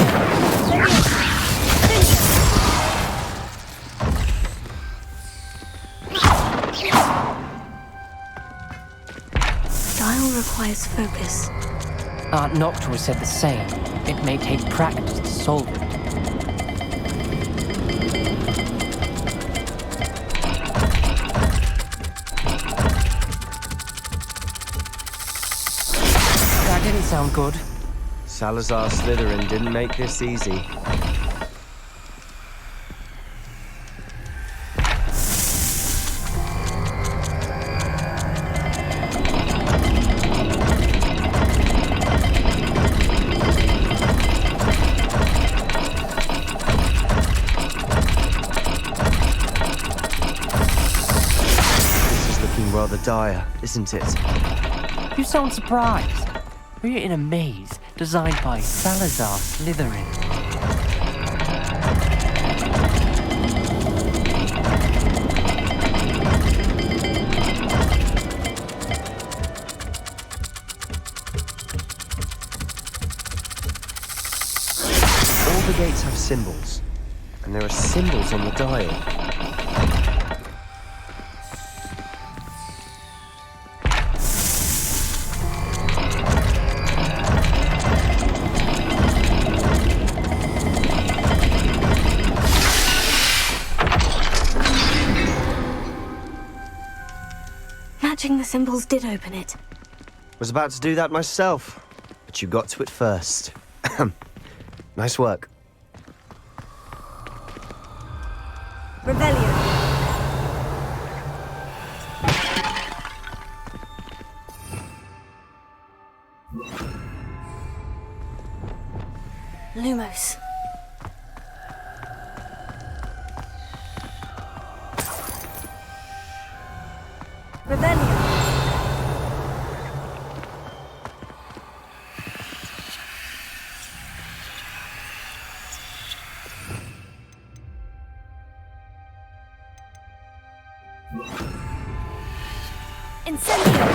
Speaker 2: Dial requires focus.
Speaker 14: Aunt Noctua said the same. It may take practice to solve it. That didn't sound good.
Speaker 13: Salazar Slytherin didn't make this easy. Rather dire, isn't it?
Speaker 14: You sound surprised. We're in a maze designed by Salazar Slytherin.
Speaker 13: All the gates have symbols, and there are symbols on the dial.
Speaker 2: Matching the symbols did open it.
Speaker 13: Was about to do that myself, but you got to it first. Nice work.
Speaker 2: Revelio. Lumos. Revelio. Incendio.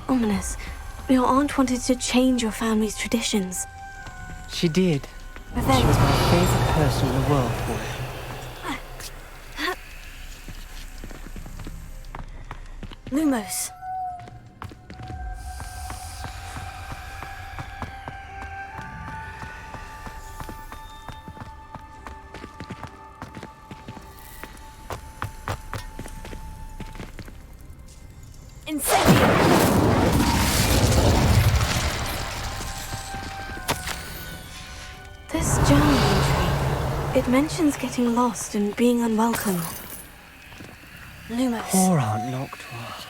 Speaker 2: Ominous. Your aunt wanted to change your family's traditions.
Speaker 14: She did.
Speaker 2: Revelio.
Speaker 14: She was my favorite person in the world, boy.
Speaker 2: Lumos. Incendio! This journal entry, it mentions getting lost and being unwelcome. Lumos.
Speaker 14: Poor Aunt Noctua.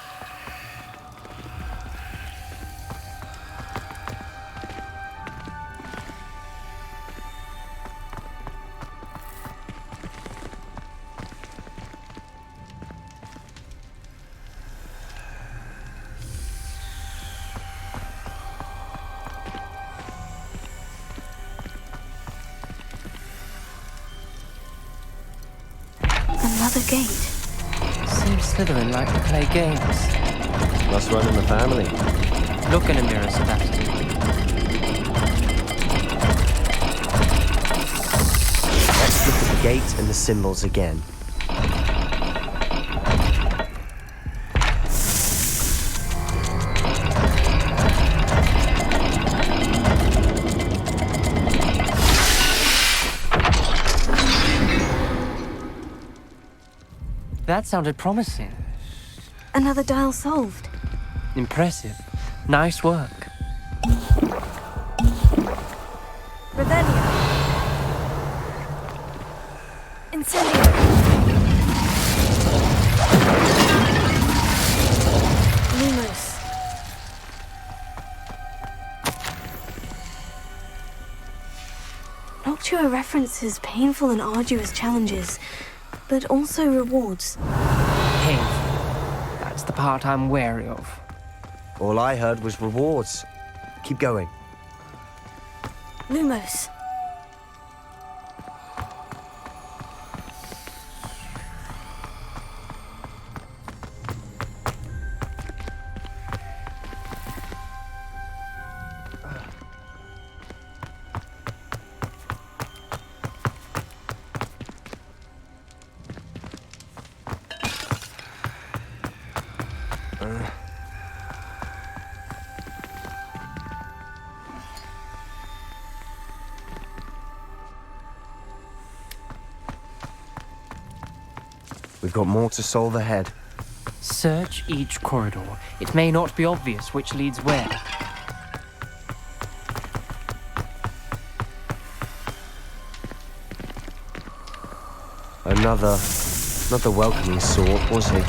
Speaker 2: Another gate.
Speaker 14: Seems Slytherin like to play games.
Speaker 13: Must run in the family.
Speaker 14: Look in a mirror, Sebastian.
Speaker 13: Let's look at the gate and the symbols again.
Speaker 14: That sounded promising.
Speaker 2: Another dial solved.
Speaker 14: Impressive. Nice work.
Speaker 2: Revelio. Incendio. Lumos. Noctua references painful and arduous challenges, but also rewards.
Speaker 14: Painful. That's the part I'm wary of.
Speaker 13: All I heard was rewards. Keep going.
Speaker 2: Lumos.
Speaker 13: We've got more to solve ahead.
Speaker 14: Search each corridor. It may not be obvious which leads where.
Speaker 13: Another welcoming sword, was he?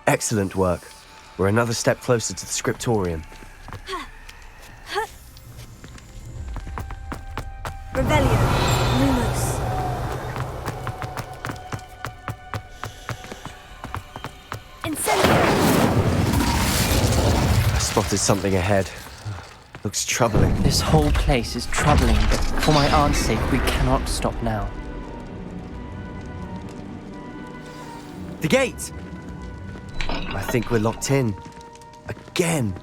Speaker 13: Excellent work. We're another step closer to the scriptorium.
Speaker 2: Revelio. Lumos. Incendio.
Speaker 13: I spotted something ahead. Looks troubling.
Speaker 14: This whole place is troubling, but for my aunt's sake, we cannot stop now.
Speaker 13: The gate! I think we're locked in. Again.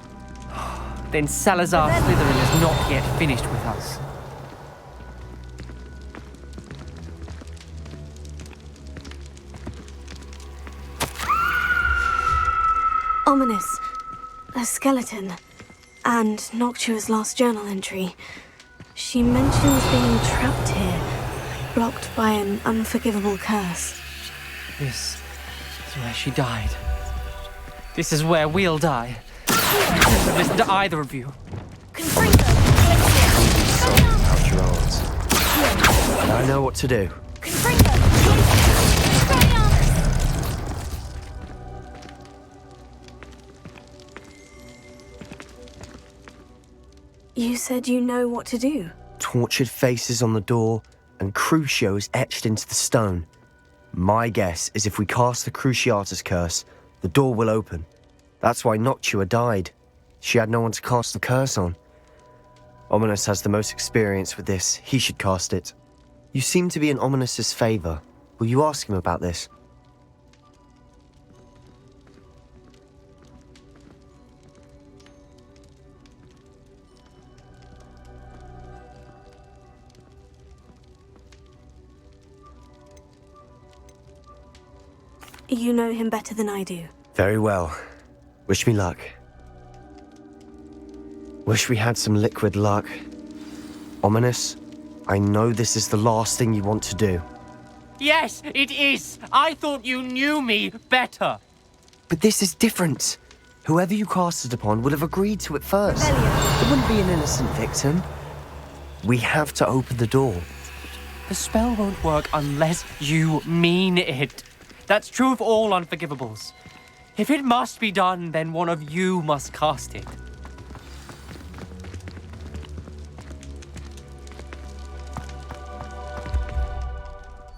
Speaker 14: Then Salazar Slytherin is not yet finished with us.
Speaker 2: Ominous. A skeleton. And Noctua's last journal entry. She mentions being trapped here, blocked by an unforgivable curse.
Speaker 14: This is where she died. This is where we'll die. Don't listen to either of you.
Speaker 13: Sorry about your aunt. I know what to do.
Speaker 2: You said you know what to do.
Speaker 13: Tortured faces on the door and Crucios etched into the stone. My guess is if we cast the Cruciatus curse, the door will open. That's why Noctua died. She had no one to cast the curse on. Ominous has the most experience with this. He should cast it. You seem to be in Ominous's favor. Will you ask him about this?
Speaker 2: You know him better than I do.
Speaker 13: Very well. Wish me luck. Wish we had some liquid luck. Ominous, I know this is the last thing you want to do.
Speaker 14: Yes, it is! I thought you knew me better!
Speaker 13: But this is different. Whoever you cast it upon would have agreed to it first. It wouldn't be an innocent victim. We have to open the door.
Speaker 14: The spell won't work unless you mean it. That's true of all unforgivables. If it must be done, then one of you must cast it.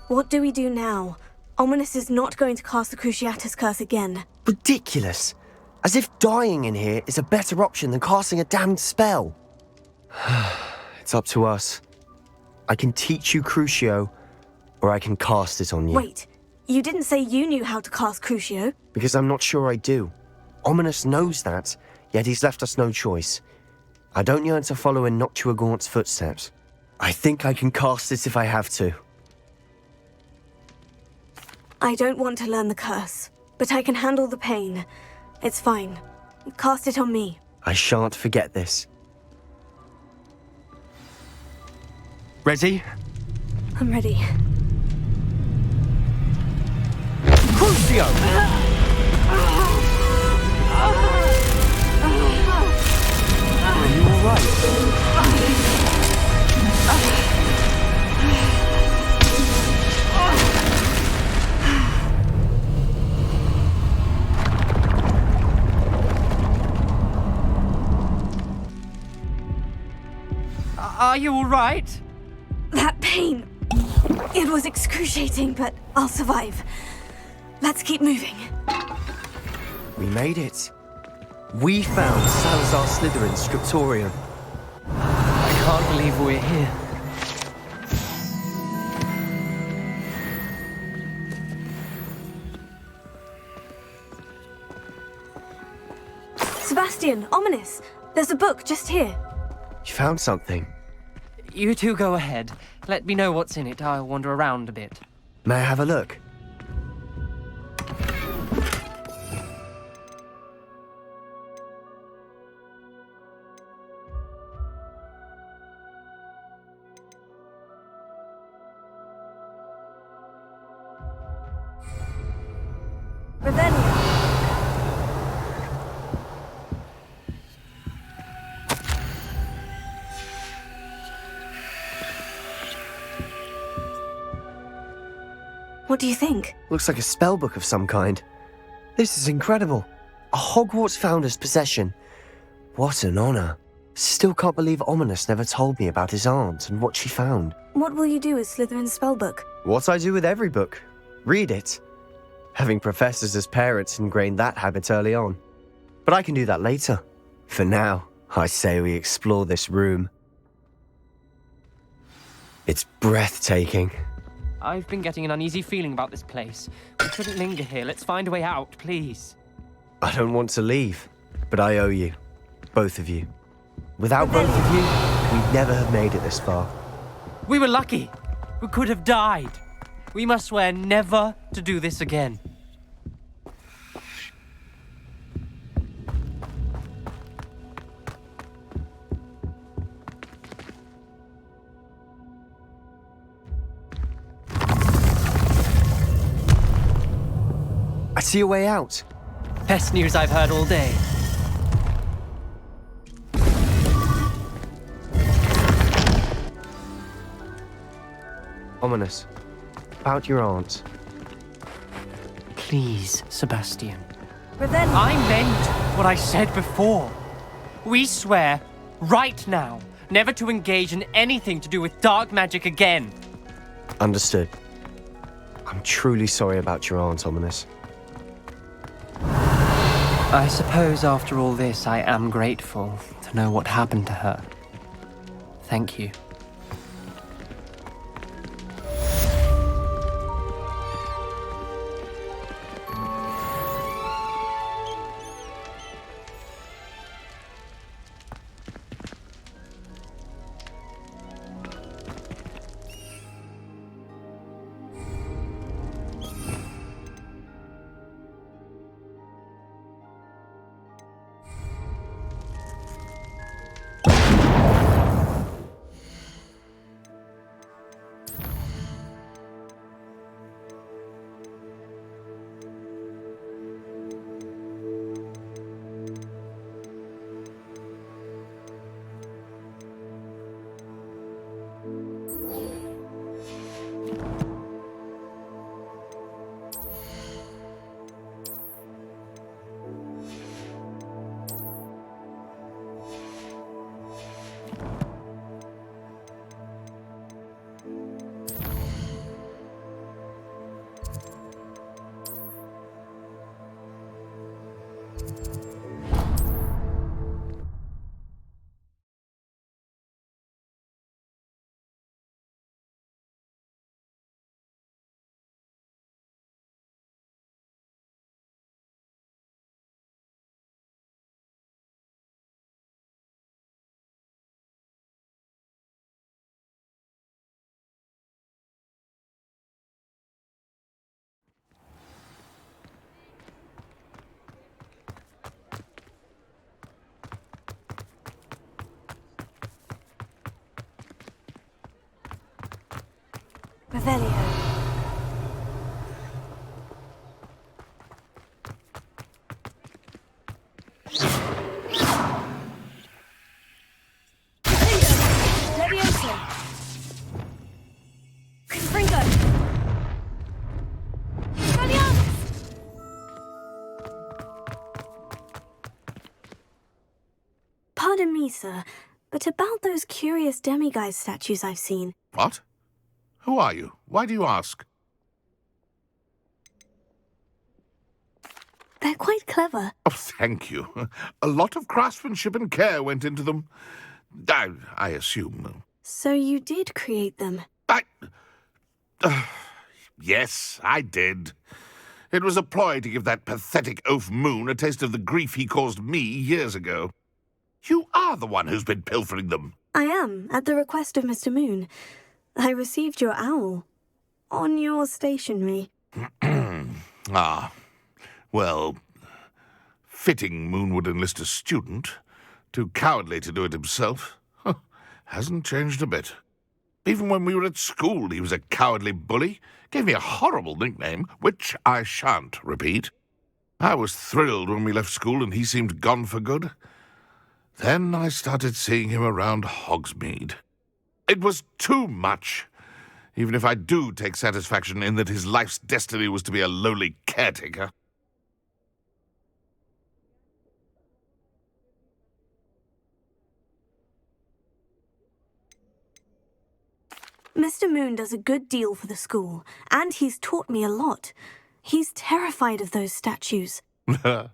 Speaker 2: What do we do now? Ominous is not going to cast the Cruciatus Curse again.
Speaker 13: Ridiculous. As if dying in here is a better option than casting a damned spell. It's up to us. I can teach you Crucio, or I can cast it on you.
Speaker 2: Wait, you didn't say you knew how to cast Crucio?
Speaker 13: Because I'm not sure I do. Ominous knows that, yet he's left us no choice. I don't yearn to follow in Noctua Gaunt's footsteps. I think I can cast it if I have to.
Speaker 2: I don't want to learn the curse, but I can handle the pain. It's fine. Cast it on me.
Speaker 13: I shan't forget this. Ready?
Speaker 2: I'm ready.
Speaker 13: Crucio! Are you alright?
Speaker 14: Are you alright?
Speaker 2: That pain! It was excruciating, but I'll survive. Let's keep moving.
Speaker 13: We made it. We found Salazar Slytherin's scriptorium.
Speaker 14: I can't believe we're here.
Speaker 2: Sebastian, Ominous, there's a book just here.
Speaker 13: You found something.
Speaker 14: You two go ahead. Let me know what's in it. I'll wander around a bit.
Speaker 13: May I have a look?
Speaker 2: Revelio. What do you think?
Speaker 13: Looks like a spellbook of some kind. This is incredible. A Hogwarts founder's possession. What an honor. Still can't believe Ominous never told me about his aunt and what she found.
Speaker 2: What will you do with Slytherin's spellbook?
Speaker 13: What I do with every book. Read it. Having professors as parents ingrained that habit early on. But I can do that later. For now, I say we explore this room. It's breathtaking.
Speaker 14: I've been getting an uneasy feeling about this place. We couldn't linger here. Let's find a way out, please.
Speaker 13: I don't want to leave, but I owe you. Both of you. Without both of you, we'd never have made it this far.
Speaker 14: We were lucky. We could have died. We must swear never to do this again.
Speaker 13: I see a way out.
Speaker 14: Best news I've heard all day.
Speaker 13: Ominous. About your aunt.
Speaker 14: Please, Sebastian.
Speaker 2: Revelio.
Speaker 14: I meant what I said before. We swear, right now, never to engage in anything to do with dark magic again.
Speaker 13: Understood. I'm truly sorry about your aunt, Ominous.
Speaker 14: I suppose after all this, I am grateful to know what happened to her. Thank you.
Speaker 2: Revelio. Levioso. Confringo. Expelliarmus. Pardon me, sir, but about those curious demiguise statues I've seen.
Speaker 4: What? Who are you? Why do you ask?
Speaker 2: They're quite clever.
Speaker 4: Oh, thank you. A lot of craftsmanship and care went into them. I assume.
Speaker 2: So you did create them?
Speaker 4: Yes, I did. It was a ploy to give that pathetic oaf Moon a taste of the grief he caused me years ago. You are the one who's been pilfering them.
Speaker 2: I am, at the request of Mr. Moon. I received your owl. On your stationery.
Speaker 4: Ah. Well, fitting Moon would enlist a student. Too cowardly to do it himself. Hasn't changed a bit. Even when we were at school, he was a cowardly bully. Gave me a horrible nickname, which I shan't repeat. I was thrilled when we left school and he seemed gone for good. Then I started seeing him around Hogsmeade. It was too much. Even if I do take satisfaction in that his life's destiny was to be a lowly caretaker.
Speaker 2: Mr. Moon does a good deal for the school, and he's taught me a lot. He's terrified of those statues.
Speaker 4: I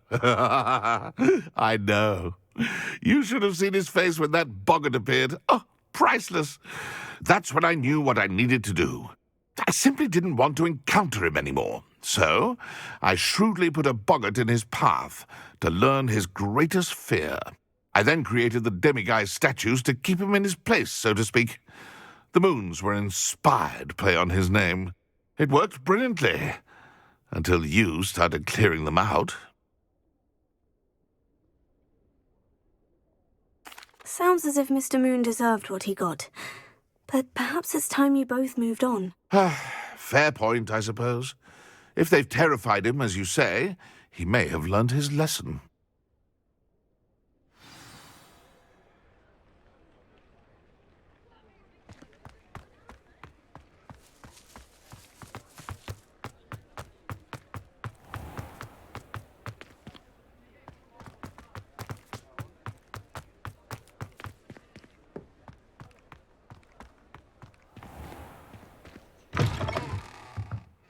Speaker 4: know. You should have seen his face when that boggart appeared. Oh, priceless. That's when I knew what I needed to do. I simply didn't want to encounter him anymore. So I shrewdly put a boggart in his path to learn his greatest fear. I then created the demiguise statues to keep him in his place, so to speak. The moons were inspired play on his name. It worked brilliantly, until you started clearing them out.
Speaker 2: Sounds as if Mr. Moon deserved what he got. But perhaps it's time you both moved on.
Speaker 4: Fair point, I suppose. If they've terrified him, as you say, he may have learned his lesson.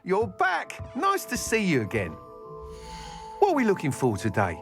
Speaker 15: You're back! Nice to see you again. What are we looking for today?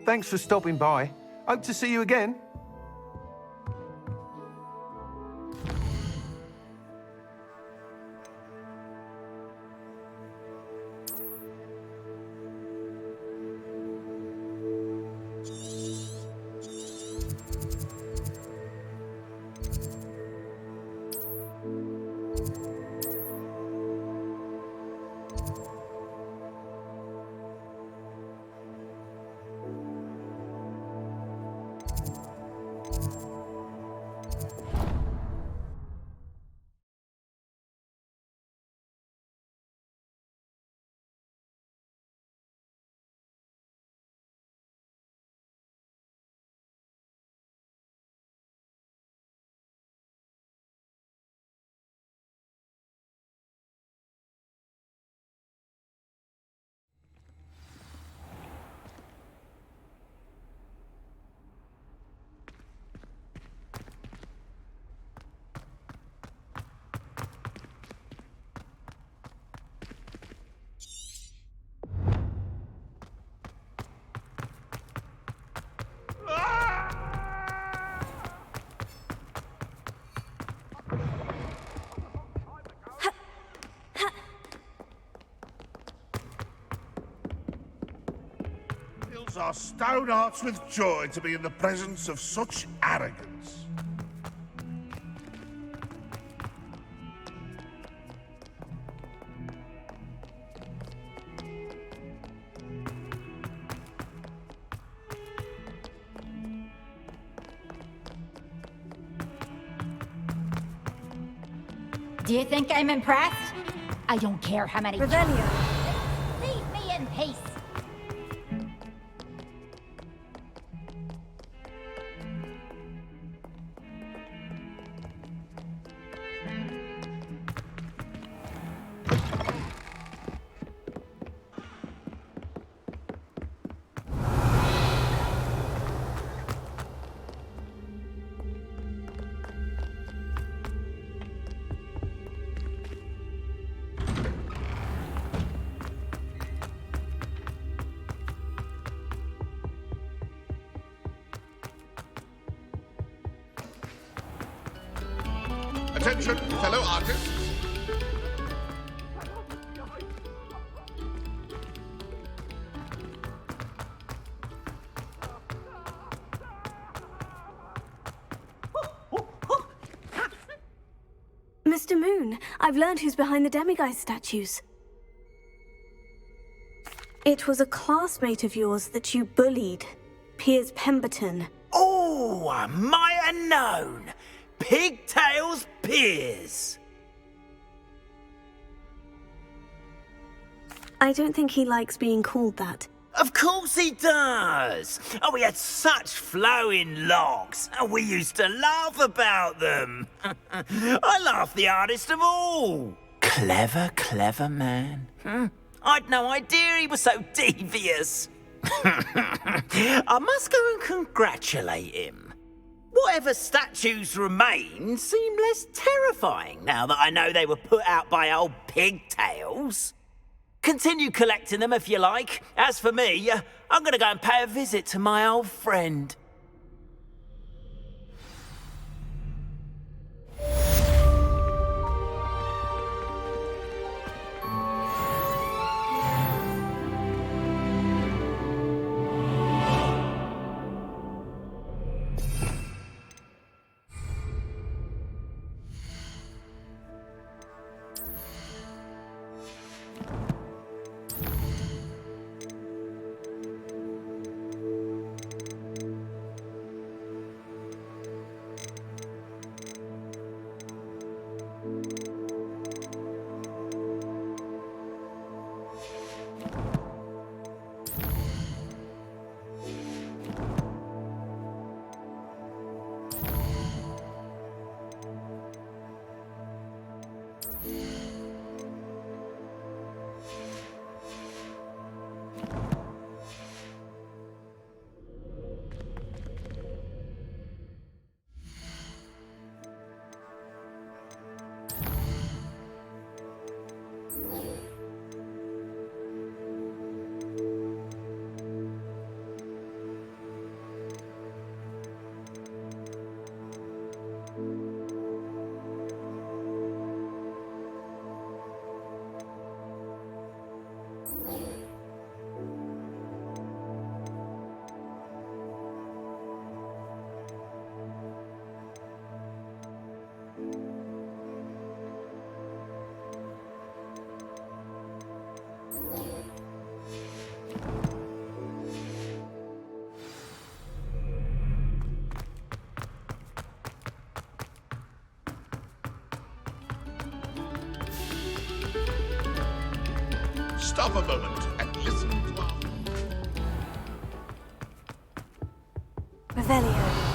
Speaker 15: Thanks for stopping by. Hope to see you again.
Speaker 4: fills our stout hearts with joy to be in the presence of such arrogance.
Speaker 16: Do you think I'm impressed? I don't care how many...
Speaker 2: Revelio.
Speaker 16: Leave me in peace!
Speaker 4: Attention, fellow artists.
Speaker 2: Mr. Moon, I've learned who's behind the demiguise statues. It was a classmate of yours that you bullied, Piers Pemberton.
Speaker 17: Oh, I might have known. Pigtails Piers.
Speaker 2: I don't think he likes being called that.
Speaker 17: Of course he does. Oh, we had such flowing locks, and we used to laugh about them. I laughed the hardest of all. Clever, clever man. I'd no idea he was so devious. I must go and congratulate him. Whatever statues remain seem less terrifying now that I know they were put out by old pigtails. Continue collecting them if you like. As for me, I'm going to go and pay a visit to my old friend.
Speaker 4: Stop a moment and listen to our...
Speaker 2: Revelio.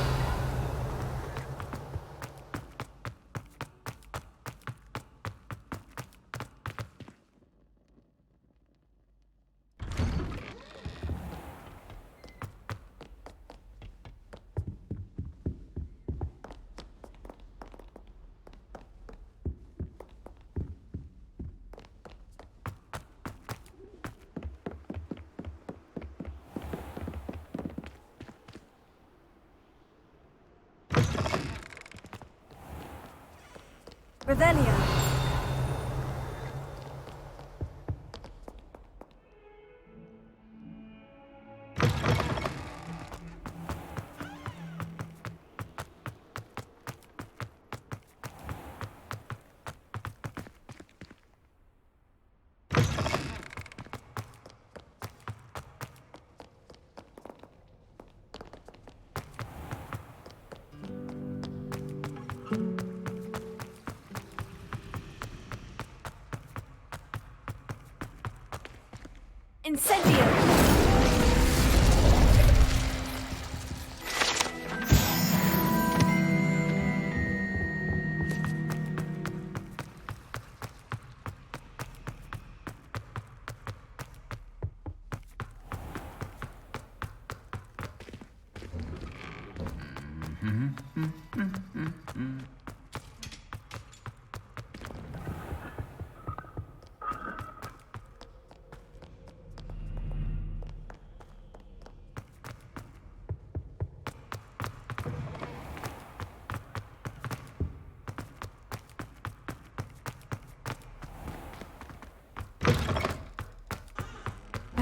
Speaker 2: Revelio. Incendio!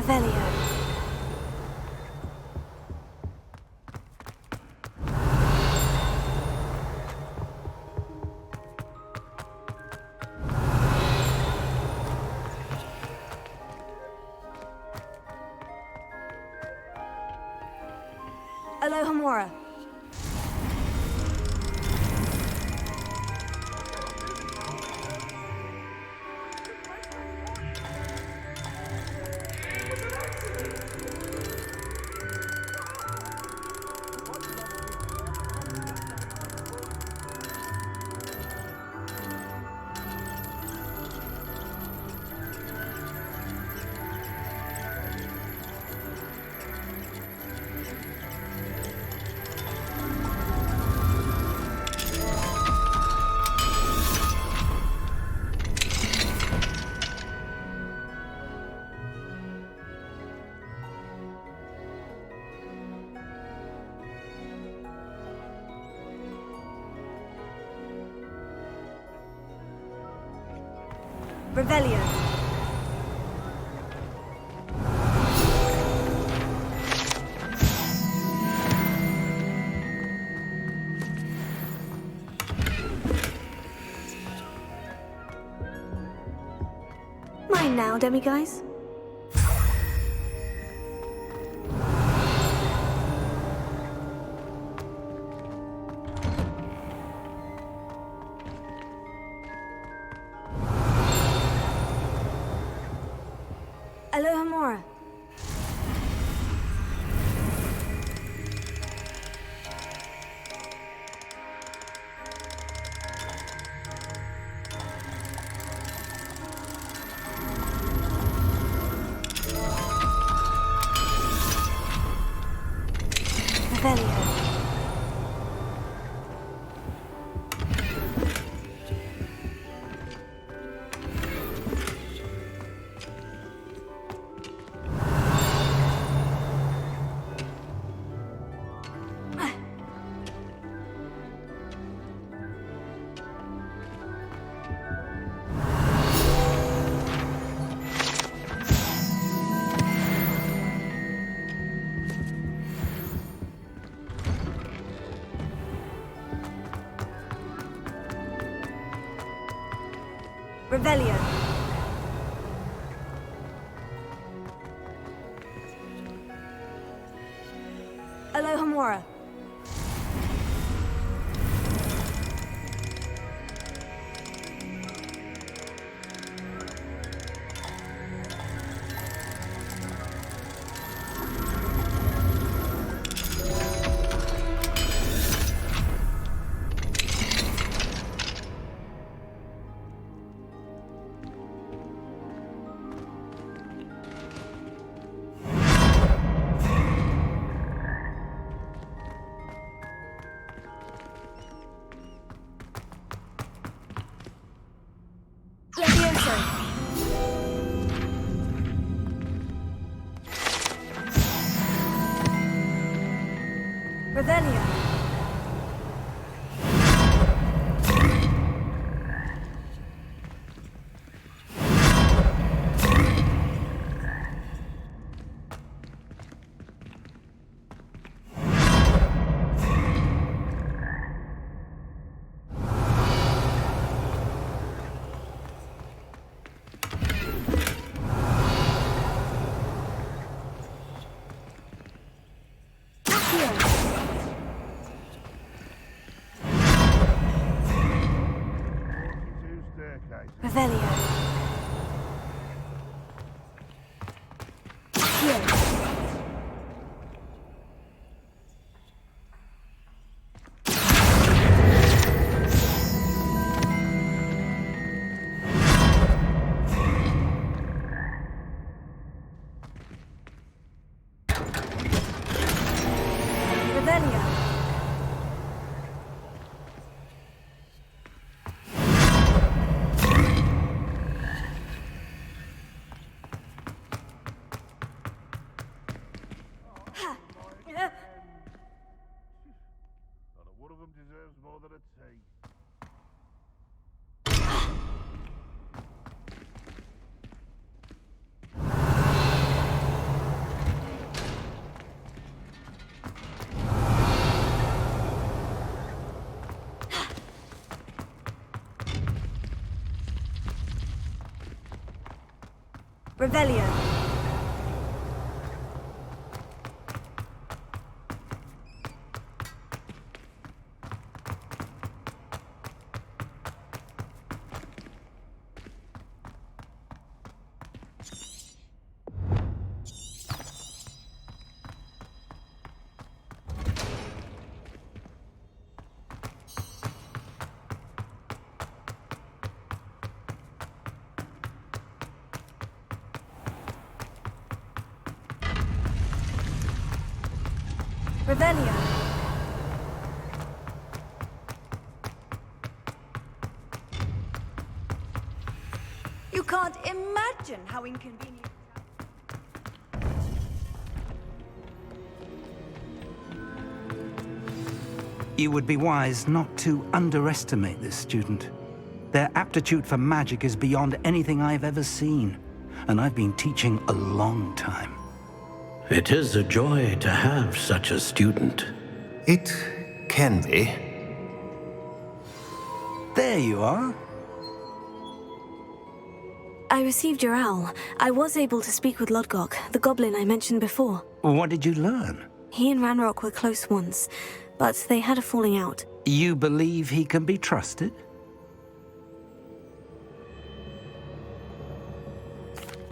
Speaker 2: Revelio. Alohomora. Revelio. Mine now, demiguys. Alohomora. Revelio. Revelio. Alohomora. Levioso. Revelio. Revelio. Revelio.
Speaker 18: You can't imagine how inconvenient.
Speaker 11: You would be wise not to underestimate this student. Their aptitude for magic is beyond anything I've ever seen, and I've been teaching a long time.
Speaker 12: It is a joy to have such a student.
Speaker 15: It can be.
Speaker 11: There you are.
Speaker 2: I received your owl. I was able to speak with Lodgok, the goblin I mentioned before.
Speaker 11: What did you learn?
Speaker 2: He and Ranrock were close once, but they had a falling out.
Speaker 11: You believe he can be trusted?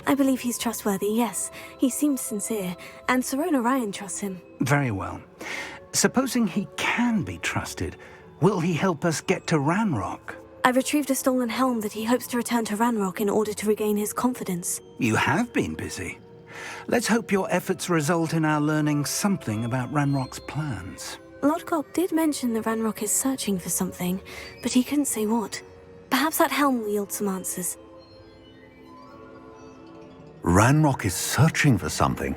Speaker 2: I believe he's trustworthy, yes. He seemed sincere, and Sirona Ryan trusts him.
Speaker 11: Very well. Supposing he can be trusted, will he help us get to Ranrock?
Speaker 2: I've retrieved a stolen helm that he hopes to return to Ranrock in order to regain his confidence.
Speaker 11: You have been busy. Let's hope your efforts result in our learning something about Ranrock's plans.
Speaker 2: Lodgok did mention that Ranrock is searching for something, but he couldn't say what. Perhaps that helm will yield some answers.
Speaker 15: Ranrock is searching for something.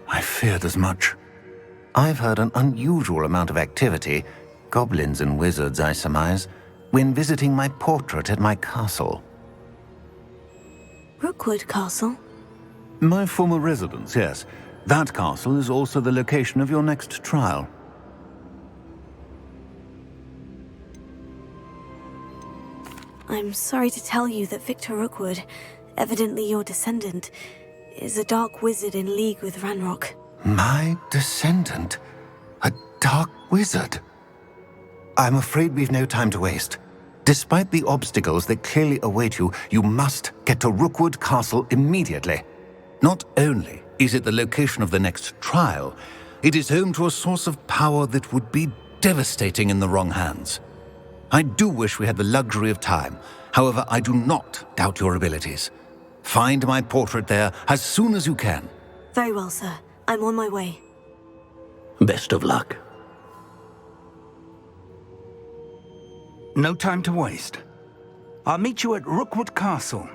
Speaker 15: I feared as much. I've heard an unusual amount of activity, goblins and wizards, I surmise, when visiting my portrait at my castle.
Speaker 2: Rookwood Castle?
Speaker 15: My former residence, yes. That castle is also the location of your next trial.
Speaker 2: I'm sorry to tell you that Victor Rookwood, evidently your descendant, is a dark wizard in league with Ranrock.
Speaker 15: My descendant? A dark wizard? I'm afraid we've no time to waste. Despite the obstacles that clearly await you, you must get to Rookwood Castle immediately. Not only is it the location of the next trial, it is home to a source of power that would be devastating in the wrong hands. I do wish we had the luxury of time. However, I do not doubt your abilities. Find my portrait there as soon as you can.
Speaker 2: Very well, sir. I'm on my way.
Speaker 12: Best of luck.
Speaker 11: No time to waste. I'll meet you at Rookwood Castle.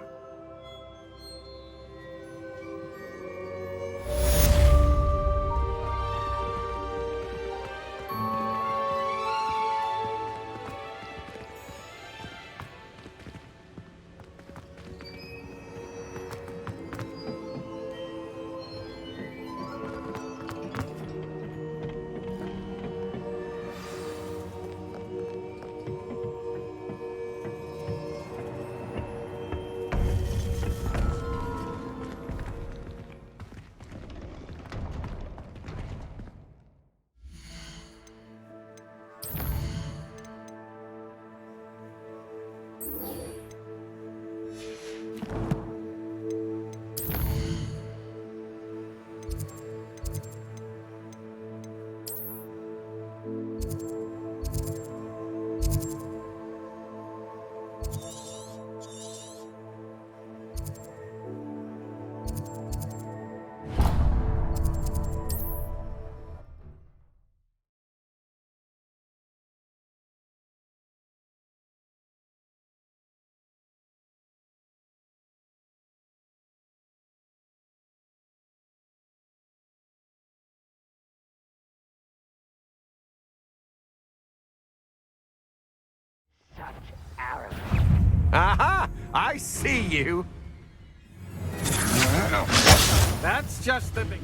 Speaker 15: Aha! I see you! That's just the big...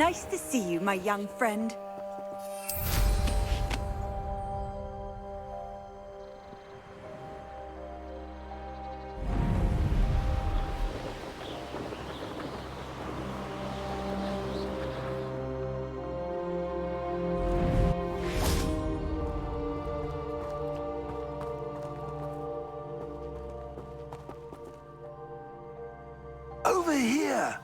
Speaker 18: Nice to see you, my young friend.
Speaker 11: Over here!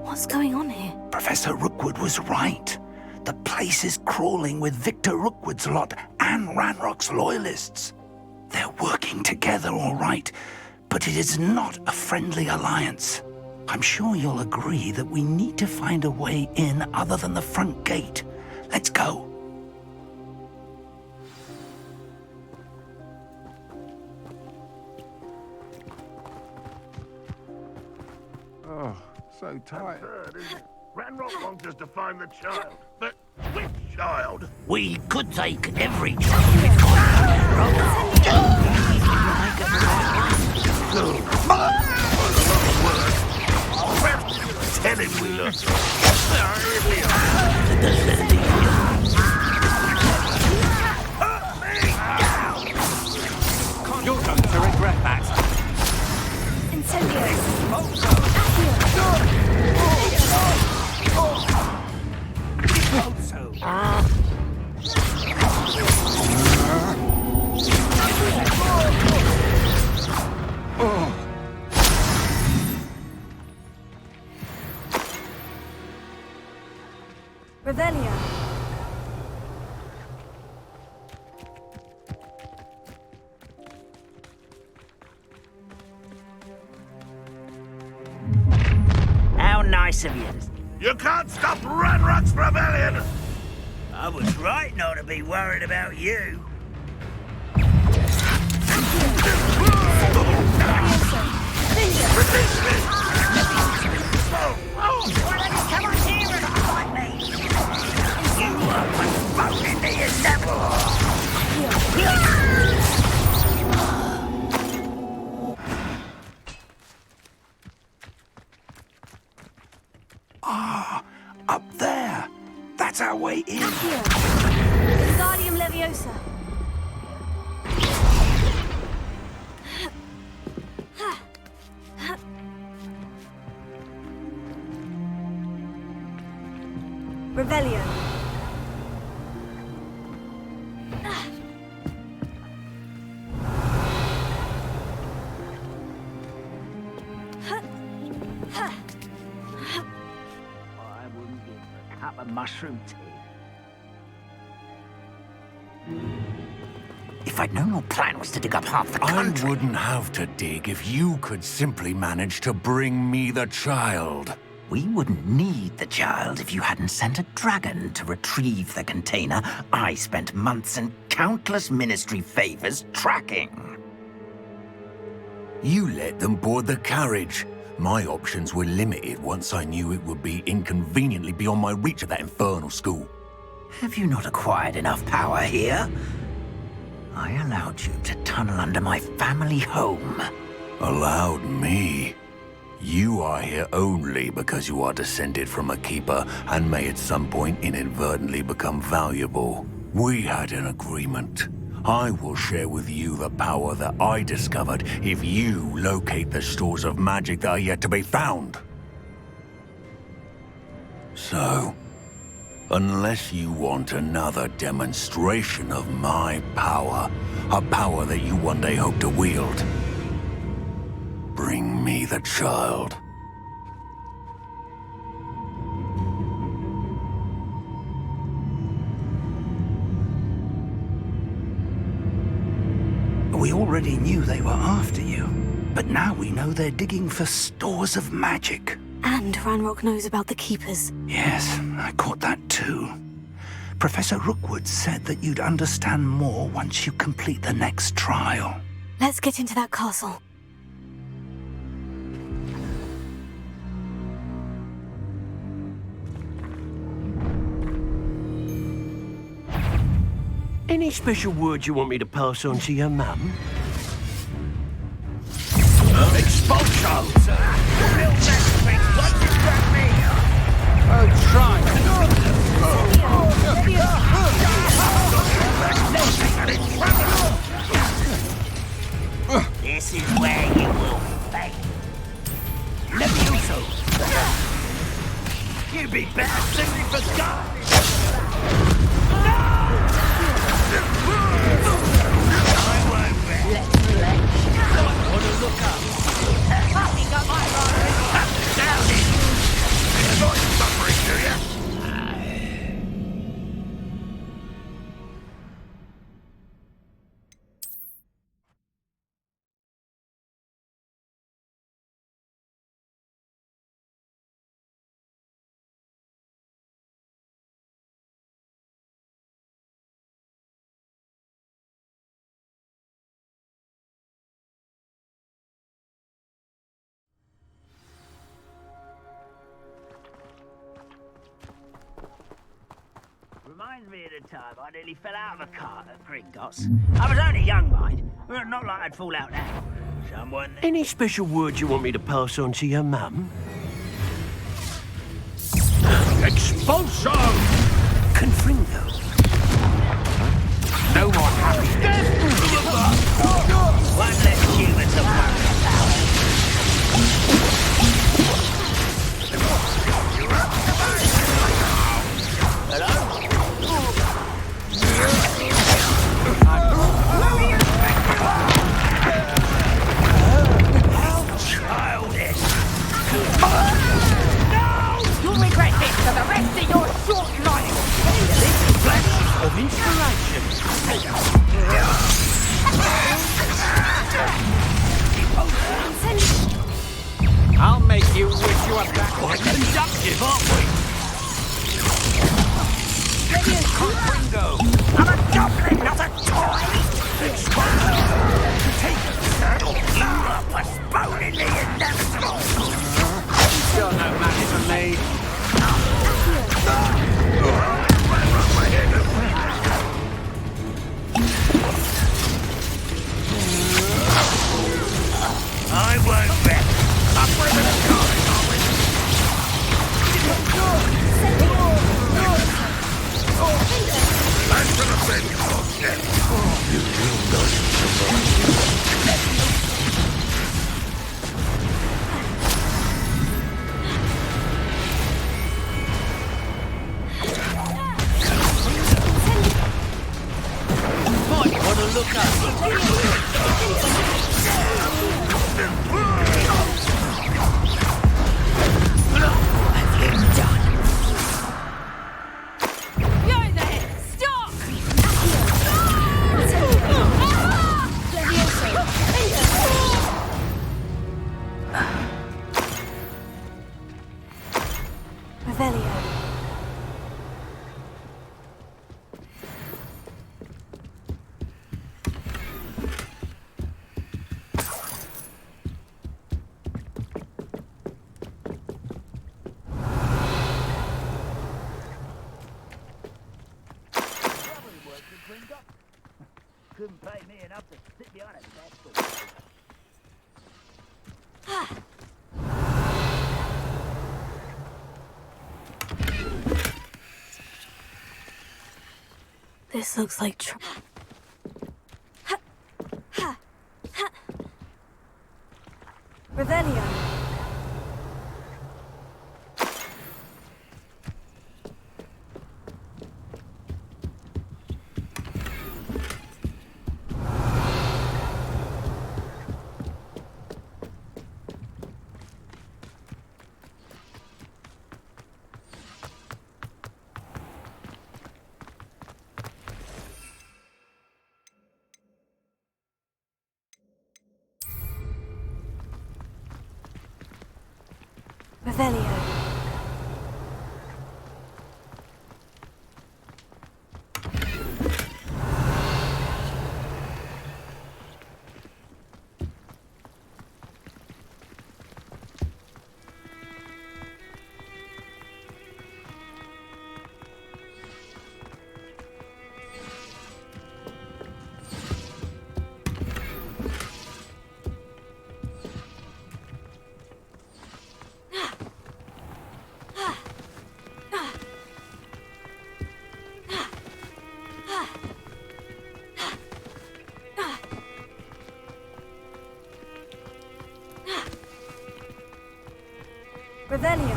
Speaker 2: What's going on here?
Speaker 11: Professor Rookwood was right. The place is crawling with Victor Rookwood's lot and Ranrock's loyalists. They're working together, all right, but it is not a friendly alliance. I'm sure you'll agree that we need to find a way in other than the front gate. Let's go.
Speaker 4: Oh, so tight. Ranrock wants us to find the child. But which child?
Speaker 17: We could take every child we
Speaker 4: Tell him we look.
Speaker 9: You're going to regret that.
Speaker 2: Revelio.
Speaker 17: How nice of you.
Speaker 4: You can't stop Ranrock's rebellion!
Speaker 17: I was right not to be worried about you.
Speaker 11: Ah, up there. That's our way in.
Speaker 2: Wingardium Leviosa. Revelio.
Speaker 17: I wouldn't give a cup of mushroom tea. If I'd known your plan was to dig up half the country...
Speaker 15: I wouldn't have to dig if you could simply manage to bring me the child.
Speaker 17: We wouldn't need the child if you hadn't sent a dragon to retrieve the container I spent months and countless ministry favors tracking.
Speaker 15: You let them board the carriage. My options were limited once I knew it would be inconveniently beyond my reach at that infernal school.
Speaker 17: Have you not acquired enough power here? I allowed you to tunnel under my family home.
Speaker 15: Allowed me? You are here only because you are descended from a keeper and may at some point inadvertently become valuable. We had an agreement. I will share with you the power that I discovered if you locate the stores of magic that are yet to be found. So, unless you want another demonstration of my power, a power that you one day hope to wield, bring me the child.
Speaker 11: We already knew they were after you, but now we know they're digging for stores of magic.
Speaker 2: And Ranrock knows about the Keepers.
Speaker 11: Yes, I caught that too. Professor Rookwood said that you'd understand more once you complete the next trial.
Speaker 2: Let's get into that castle.
Speaker 12: Any special word you want me to pass on to your mum?
Speaker 17: Expulsion!
Speaker 12: Oh, try.
Speaker 17: This is where you will fail. Levioso! You'd be better suited for God! Reminds me of the time I nearly fell out of a cart at Gringotts. I was only young, mind. Not like I'd fall out now. Someone...
Speaker 12: Any special word you want me to pass on to your mum?
Speaker 17: Expulsion!
Speaker 12: Confringo.
Speaker 17: No more happiness! One less human to worry about. Childish!
Speaker 16: No! You'll regret this for the rest of your short life!
Speaker 12: Flash of inspiration.
Speaker 17: I'll make you wish you were back. Quite conductive, aren't we? Confringo! I'm a goblin, not a toy! Take a saddle, you are postponing the inevitable!
Speaker 12: Still no magic for me.
Speaker 17: I won't bet. I'm bringing a car, aren't we? Back to the bed, you will not survive. Might want to look up. Couldn't pay me enough to sit behind a desk.
Speaker 2: This looks like Revelio. Revelio. Revelio.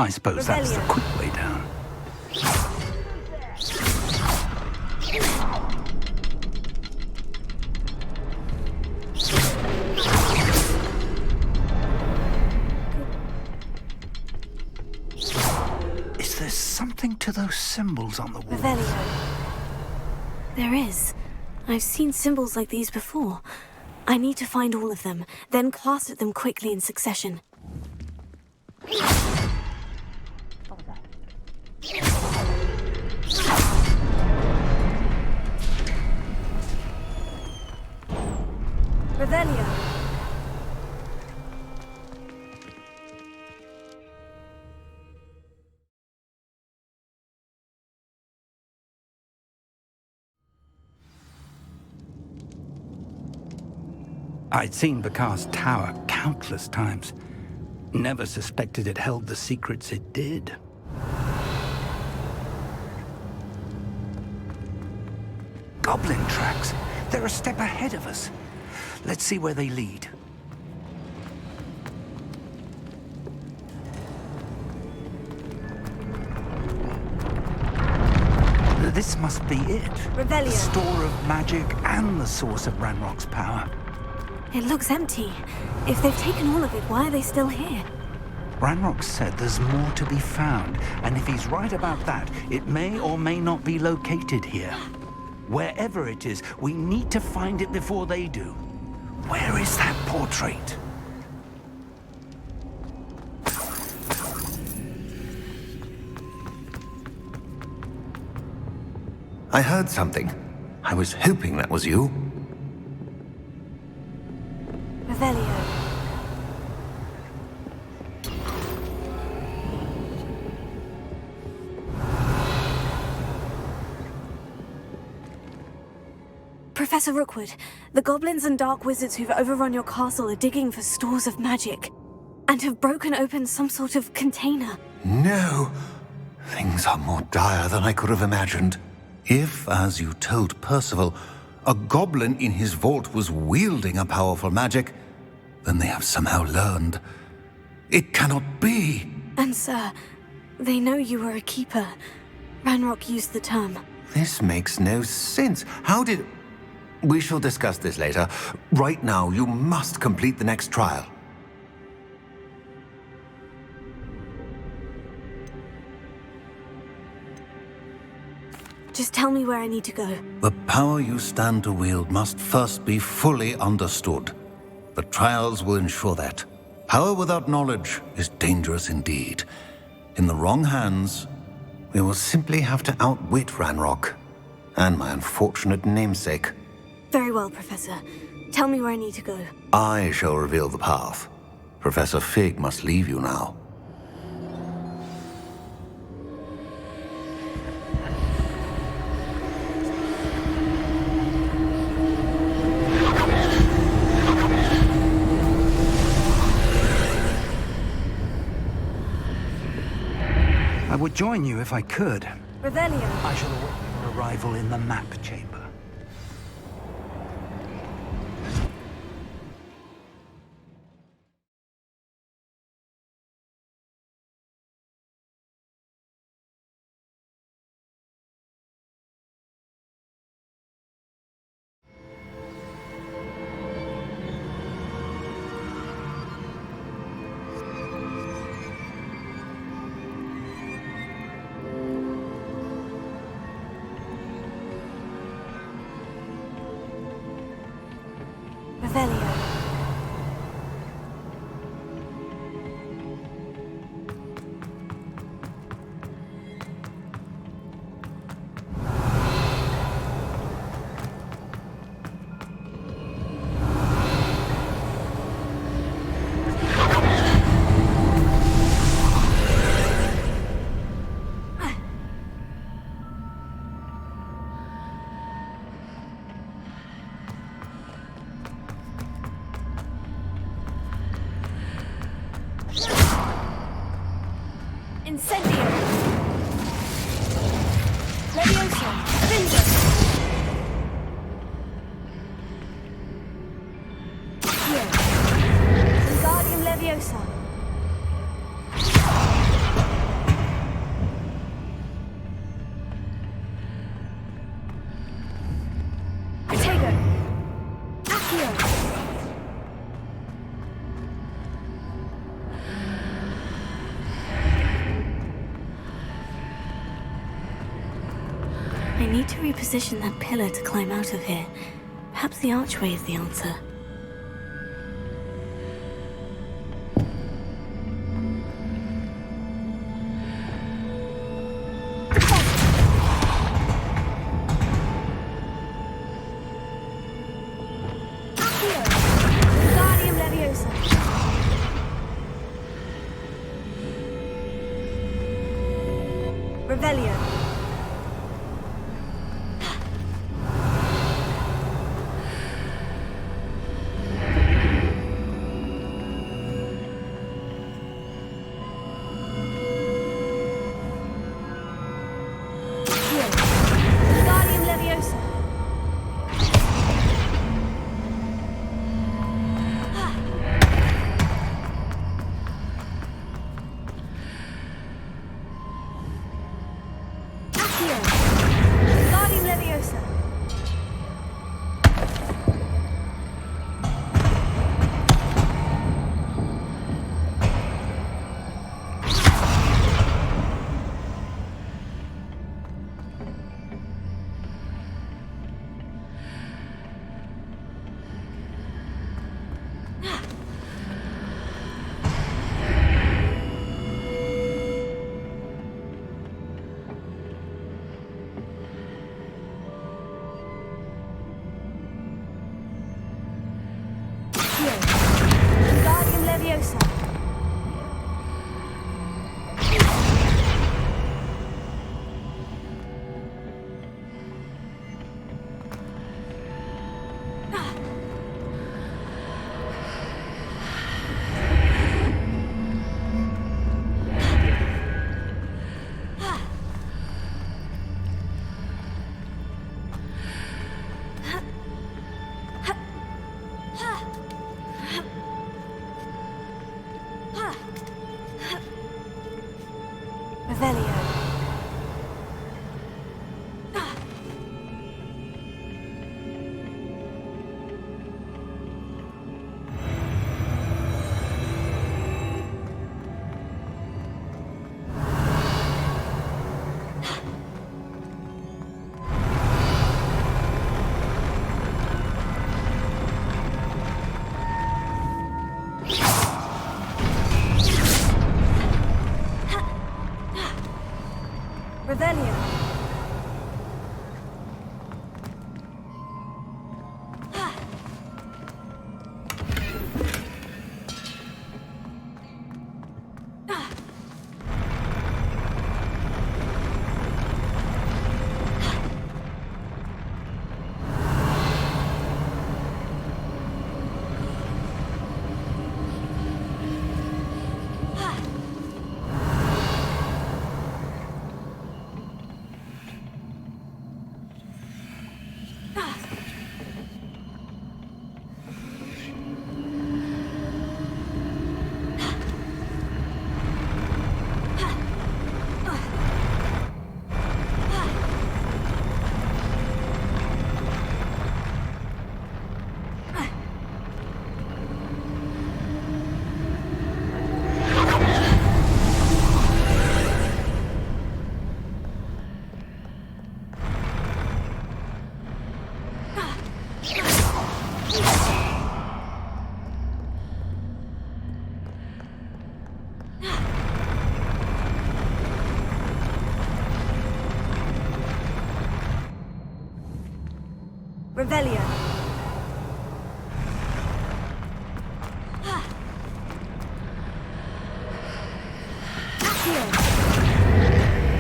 Speaker 11: I suppose that's the quick way down. Is there something to those symbols on the wall?
Speaker 2: Revelio. There is. I've seen symbols like these before. I need to find all of them, then cast at them quickly in succession. Revelio.
Speaker 11: I'd seen Bakar's tower countless times. Never suspected it held the secrets it did. Goblin tracks. They're a step ahead of us. Let's see where they lead. This must be it.
Speaker 2: Revelio.
Speaker 11: The store of magic and the source of Ranrock's power.
Speaker 2: It looks empty. If they've taken all of it, why are they still here?
Speaker 11: Ranrock said there's more to be found, and if he's right about that, it may or may not be located here. Wherever it is, we need to find it before they do. Where is that portrait?
Speaker 15: I heard something. I was hoping that was you.
Speaker 2: Revelio. Professor Rookwood, the goblins and dark wizards who've overrun your castle are digging for stores of magic and have broken open some sort of container.
Speaker 15: No. Things are more dire than I could have imagined. If, as you told Percival, a goblin in his vault was wielding a powerful magic, then they have somehow learned. It cannot be.
Speaker 2: And sir, they know you were a keeper. Ranrock used the term.
Speaker 15: This makes no sense. How did... We shall discuss this later. Right now, you must complete the next trial.
Speaker 2: Just tell me where I need to go.
Speaker 15: The power you stand to wield must first be fully understood. The trials will ensure that. Power without knowledge is dangerous indeed. In the wrong hands, we will simply have to outwit Ranrock and my unfortunate namesake.
Speaker 2: Very well, Professor. Tell me where I need to go.
Speaker 15: I shall reveal the path. Professor Fig must leave you now.
Speaker 11: I would join you if I could.
Speaker 2: Revelio.
Speaker 11: I shall await your arrival in the map chamber.
Speaker 2: Revelio. Incendio! Leviosa! Vinda! Accio! Wingardium Leviosa! Protego! Accio!
Speaker 8: I need to reposition that pillar to climb out of here. Perhaps the archway is the answer.
Speaker 2: Accio! Wingardium Leviosa! Revelio! Wingardium Leviosa! Accio! Wingardium Leviosa! Accio! Wingardium Leviosa! Revelio! Revelio! Revelio! Accio!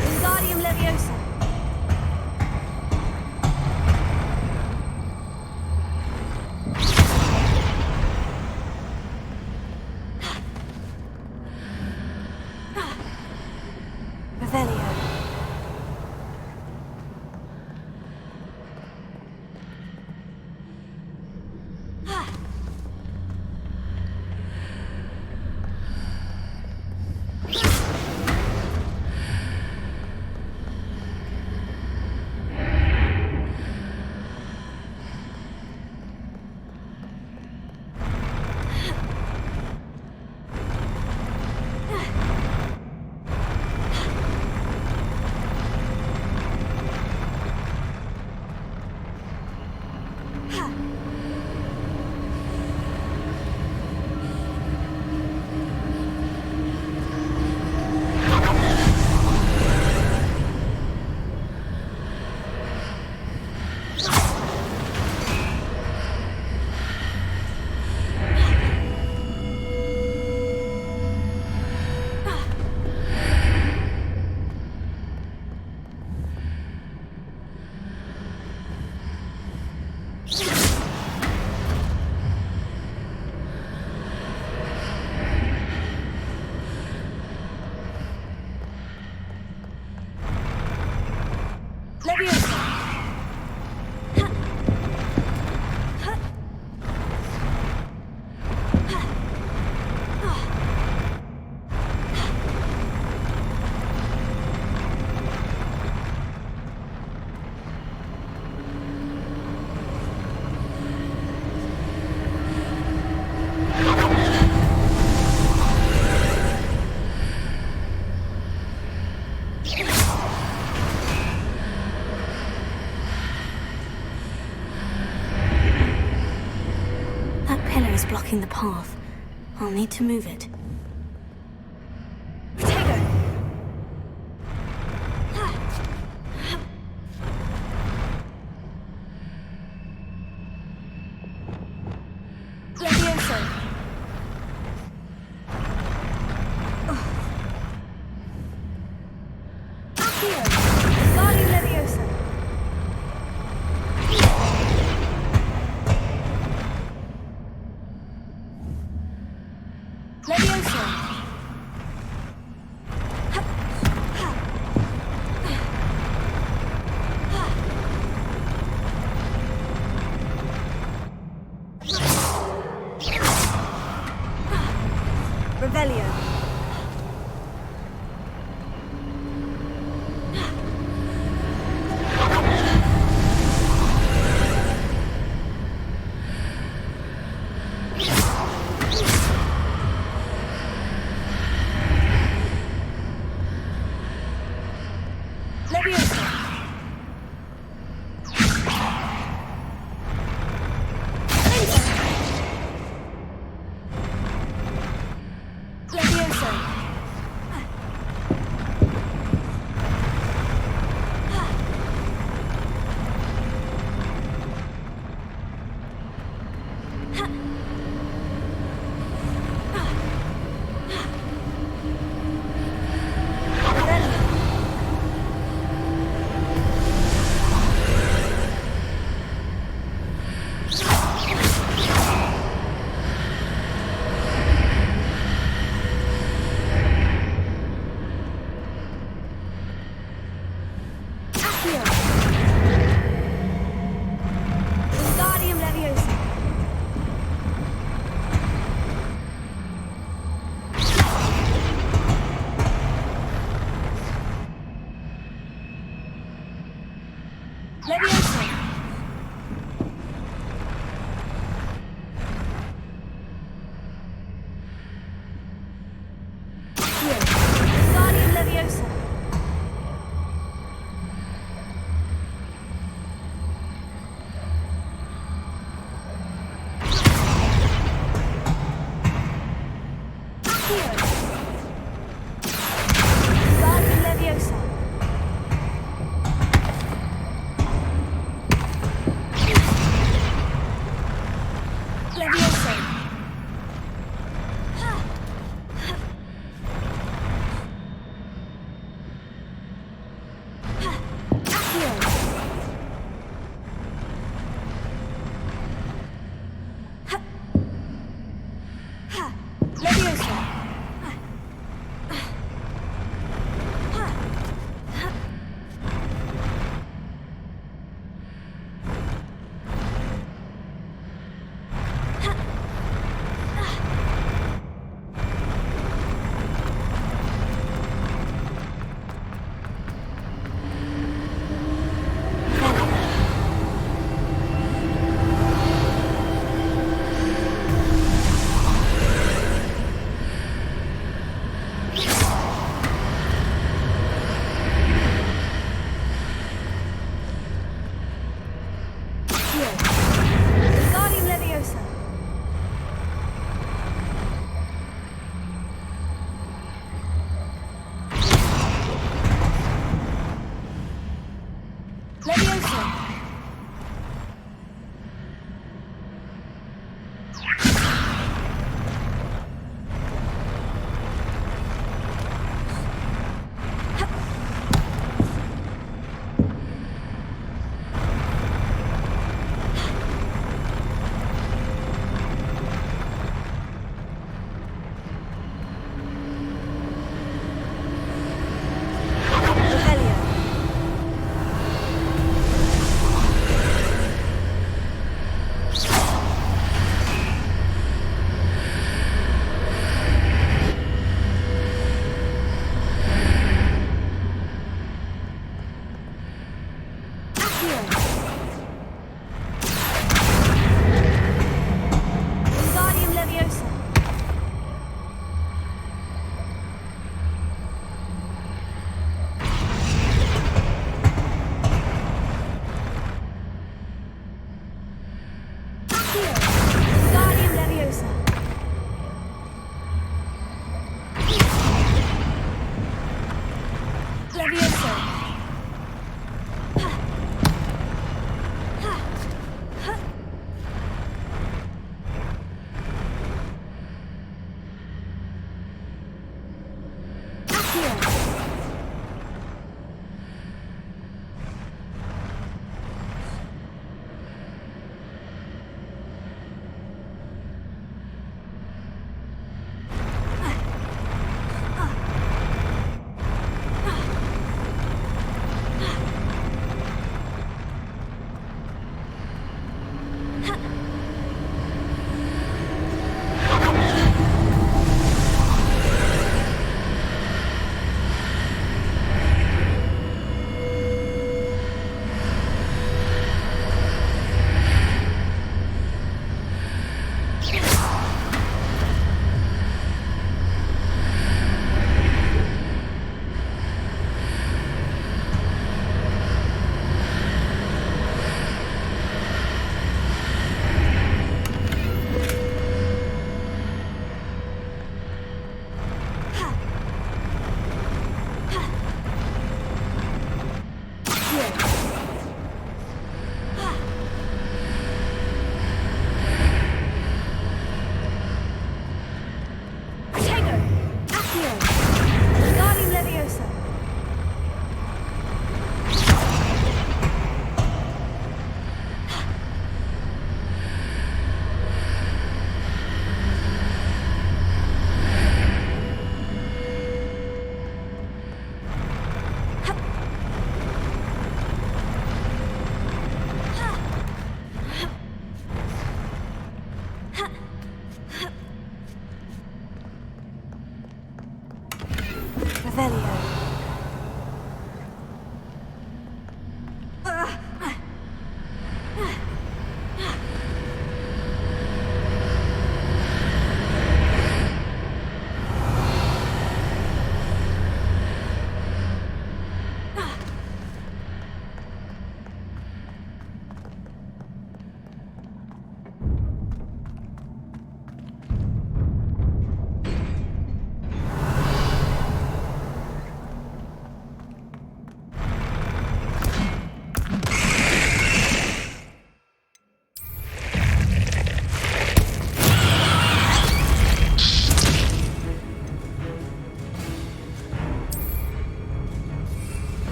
Speaker 2: Wingardium Leviosa! blocking the path. I'll need to move it.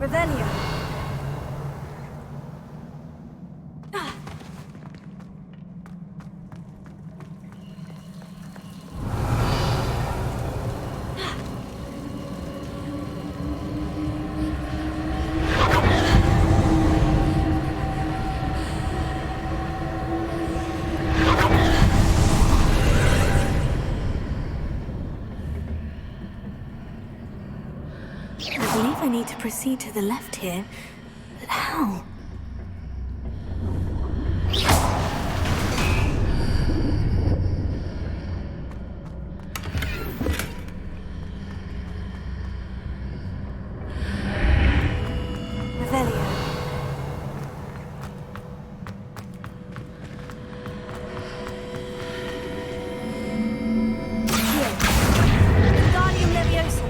Speaker 2: Revelio.
Speaker 8: I believe I need to proceed to the left here, but how?
Speaker 2: Revelio. Wingardium Leviosa.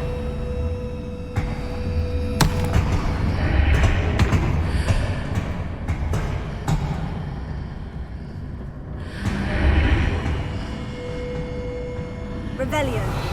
Speaker 2: Revelio.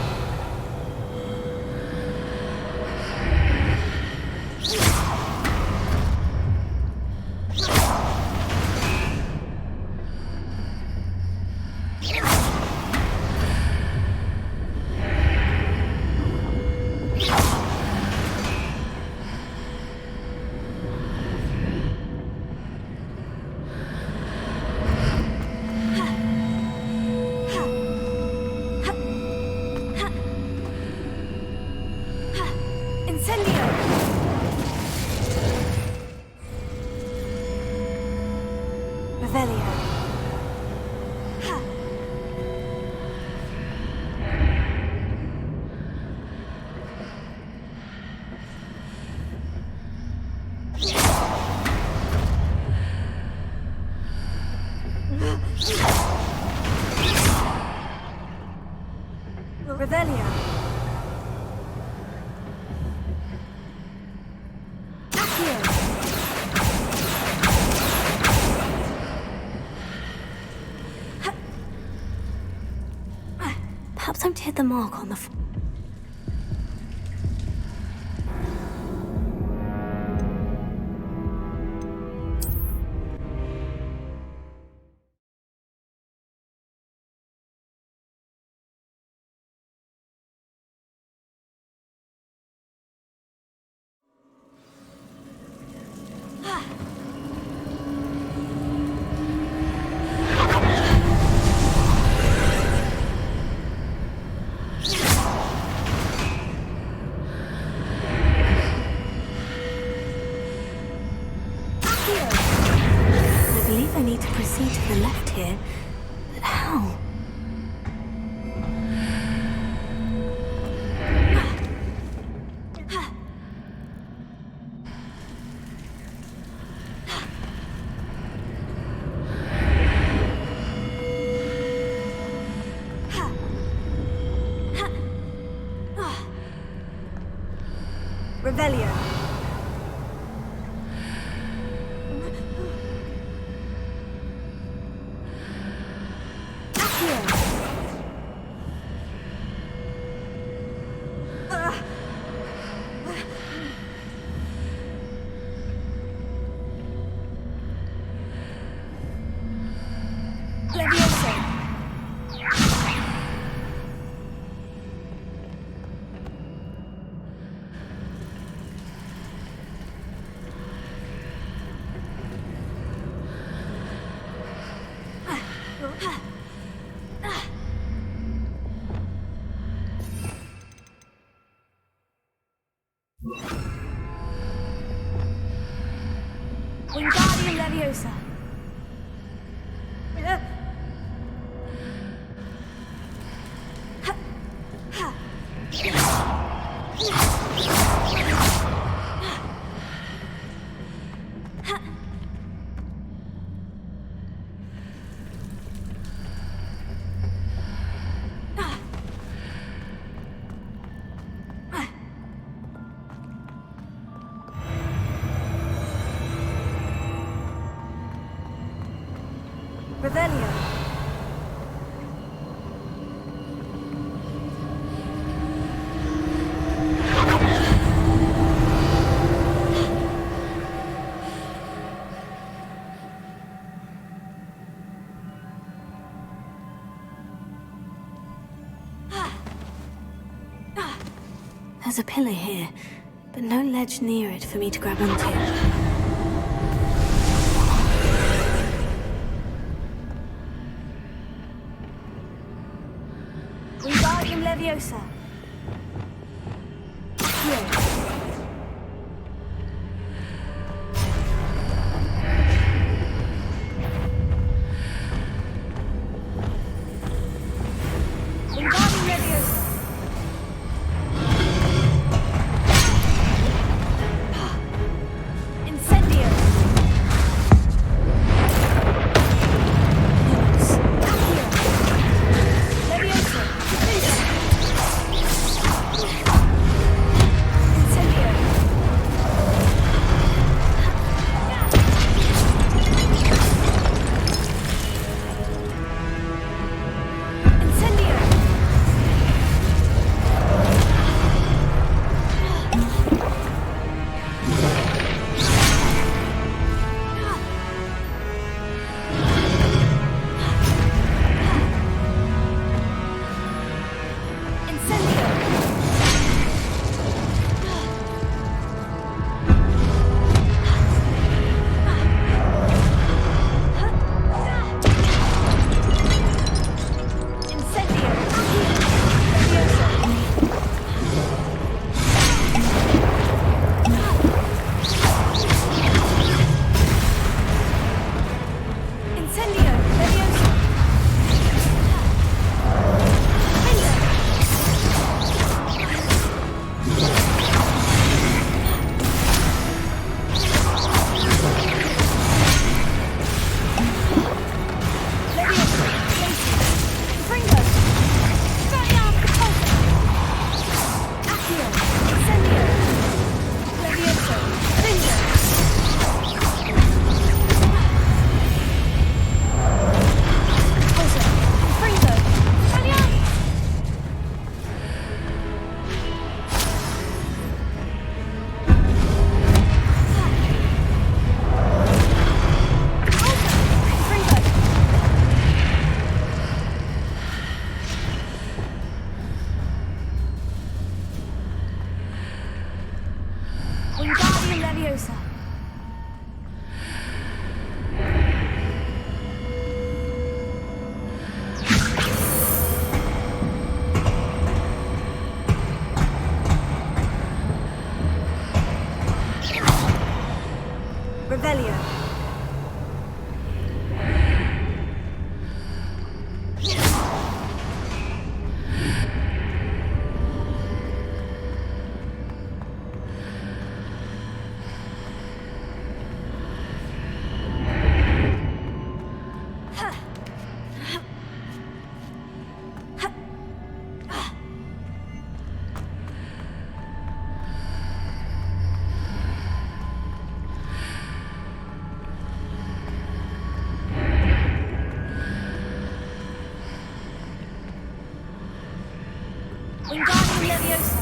Speaker 2: Revelio.
Speaker 8: Perhaps don't hit the mark on the floor. I need to proceed to the left here, but how?
Speaker 2: Revelio. Wingardium Leviosa. Revelio.
Speaker 8: There's a pillar here, but no ledge near it for me to grab onto.
Speaker 2: Wingardium Leviosa. Wingardium Leviosa. Incendio. Leviosa. Revelio. Wingardium Leviosa.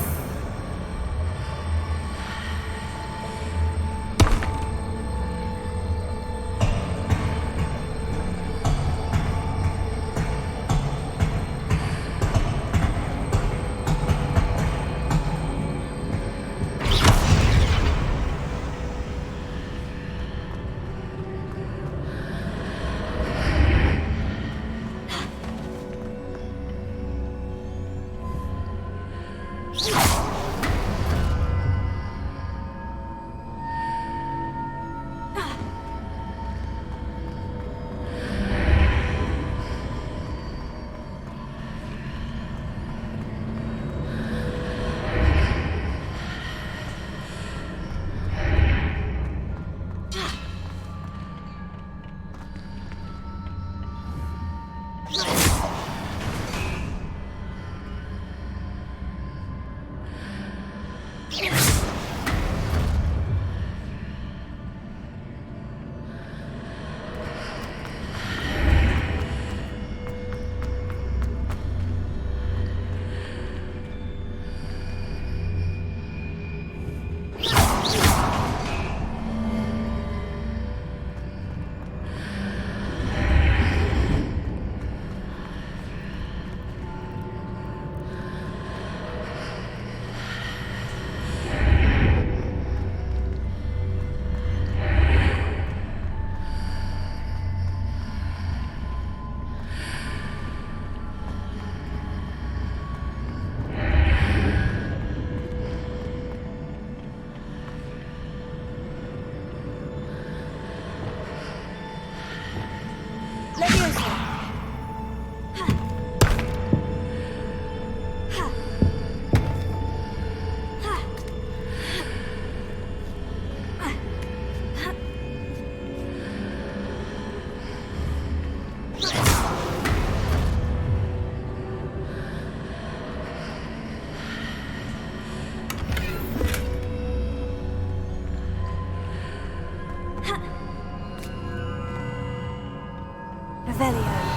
Speaker 2: Revelio.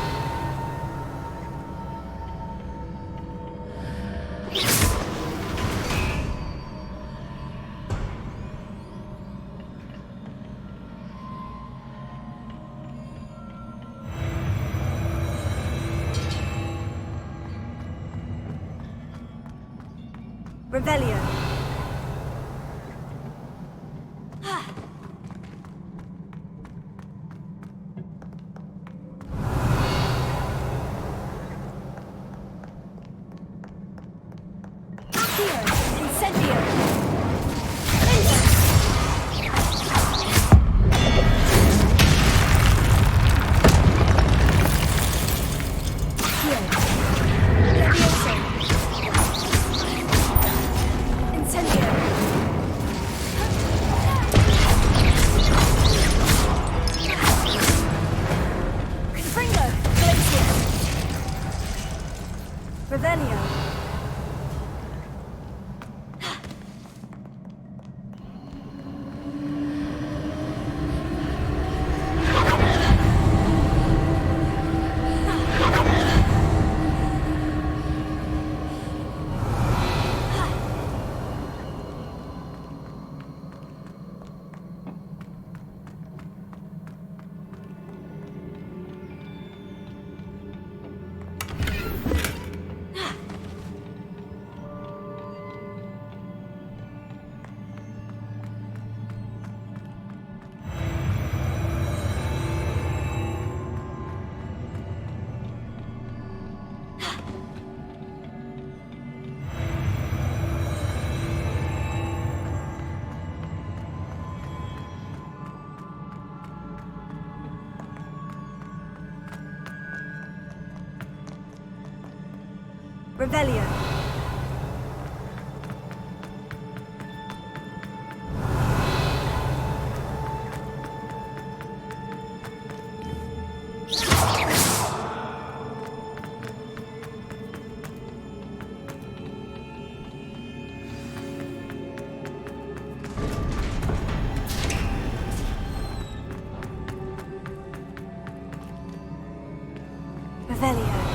Speaker 2: Revelio. Revelio. Revelio.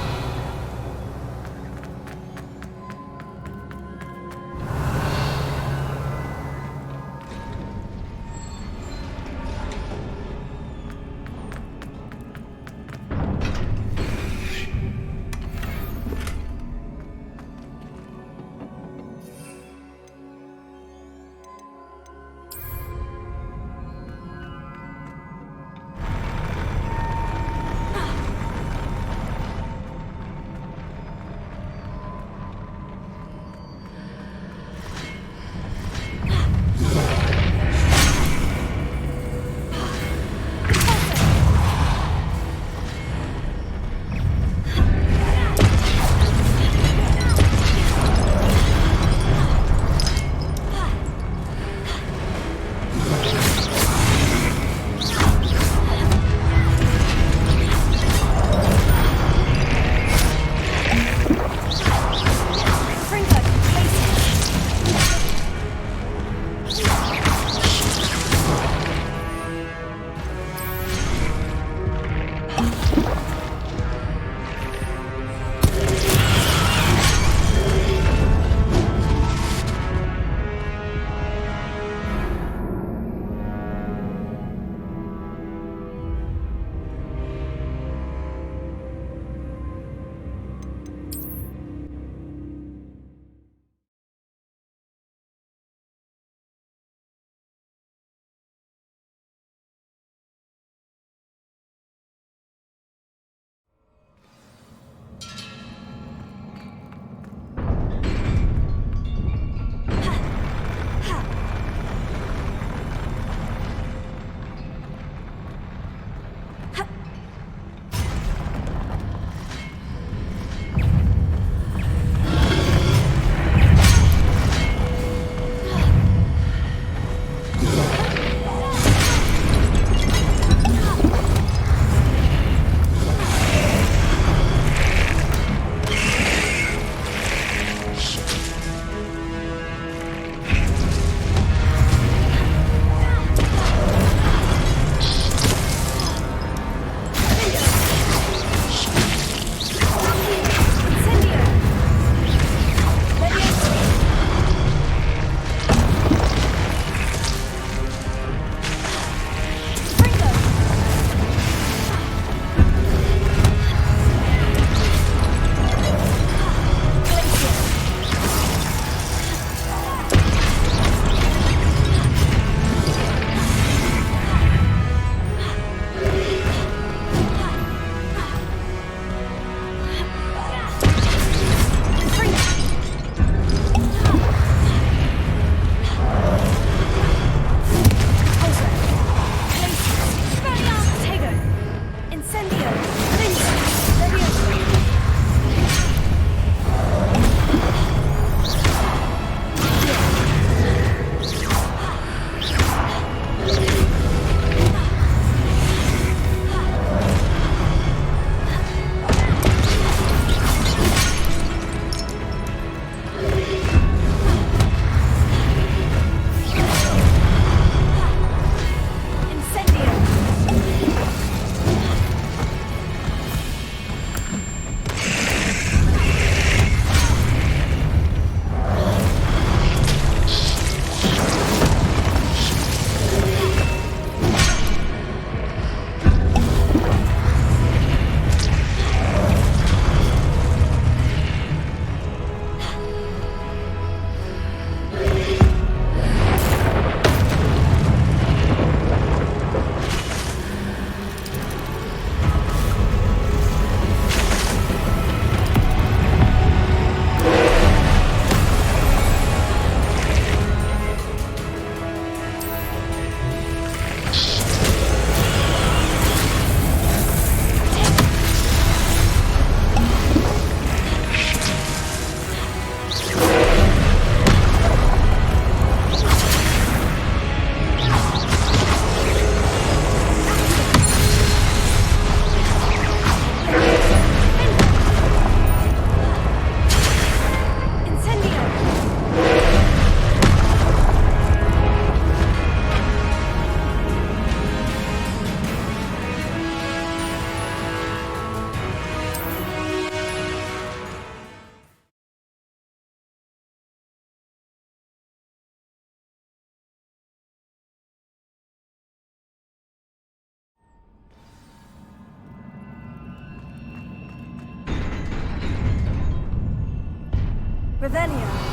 Speaker 2: Revelio.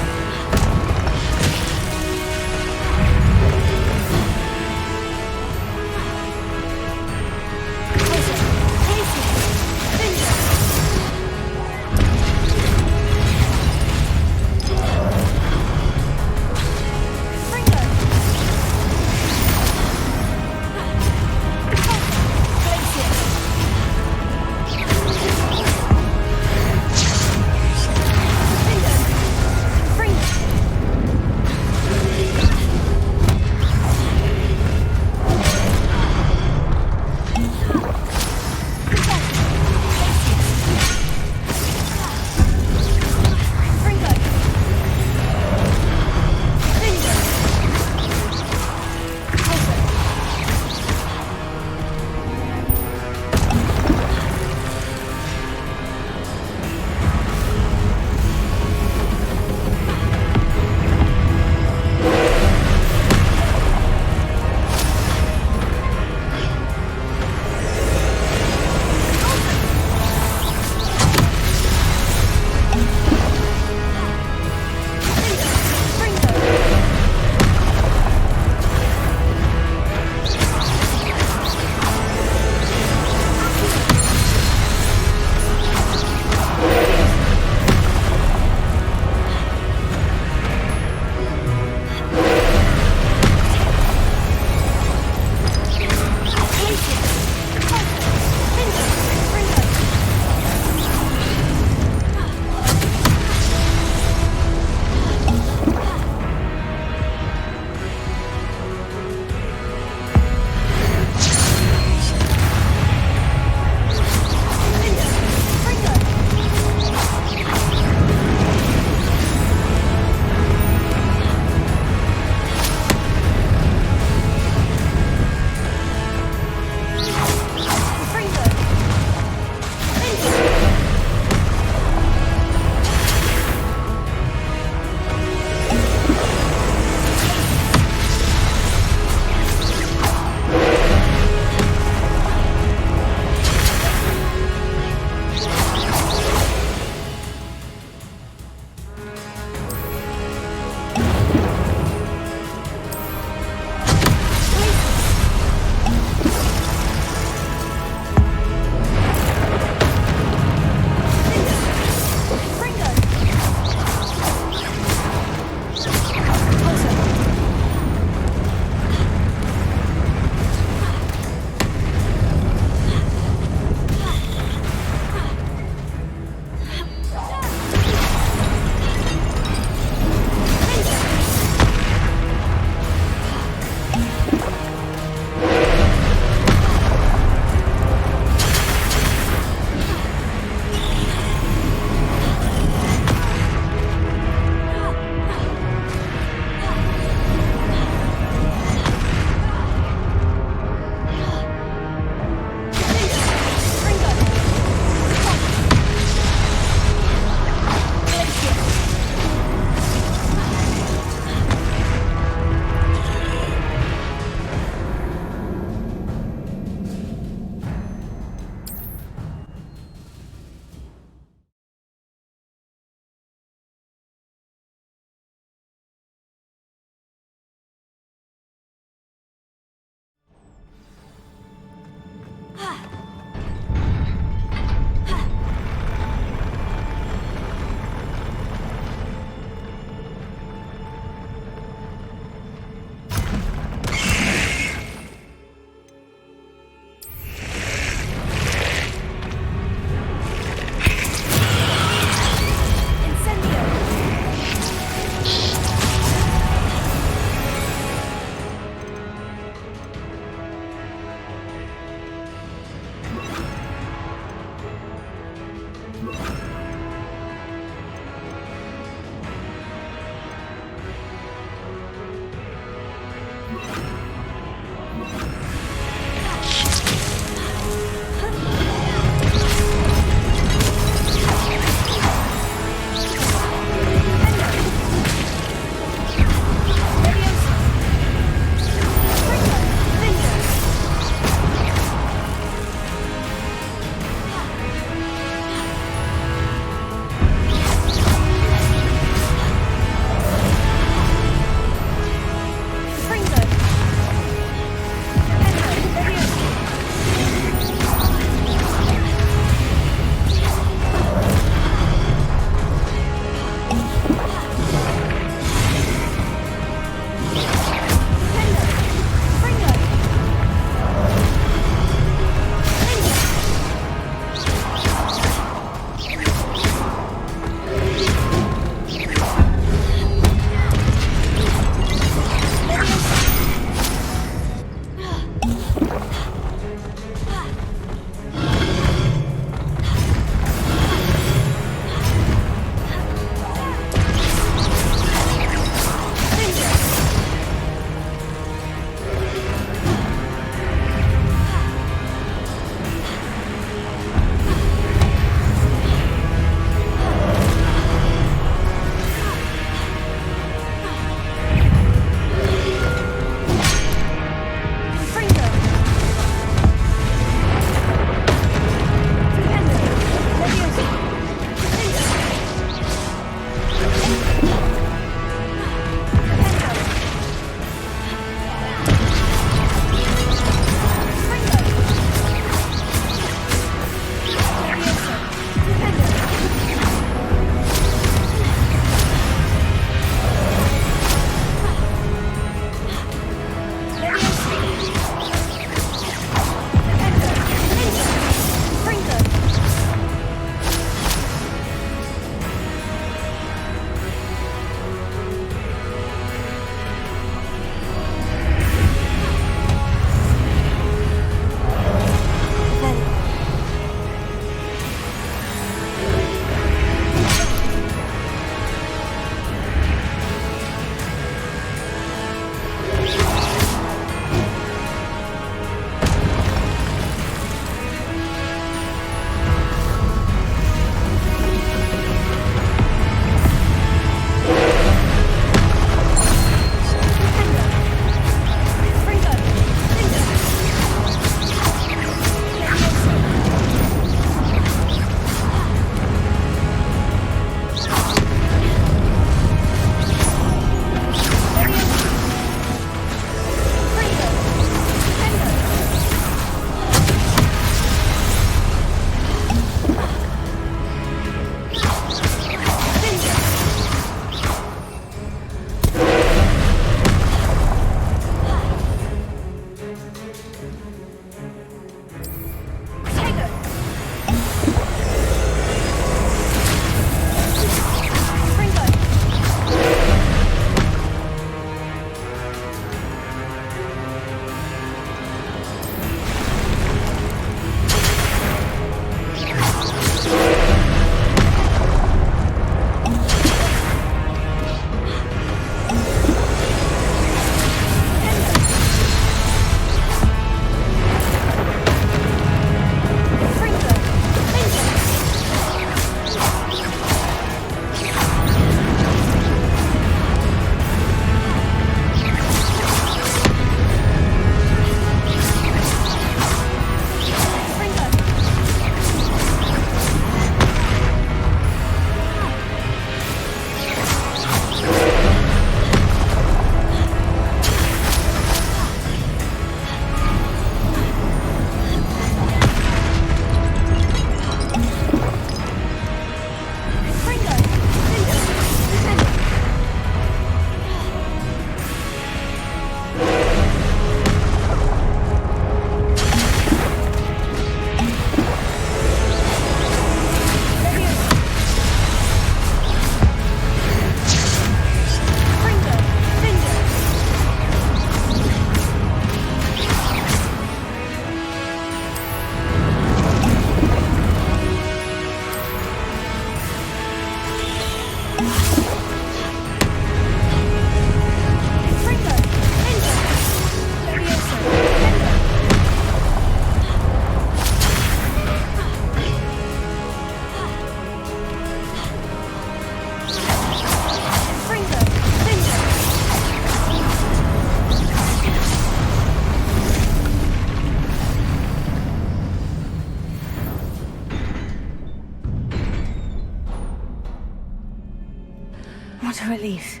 Speaker 2: What a relief.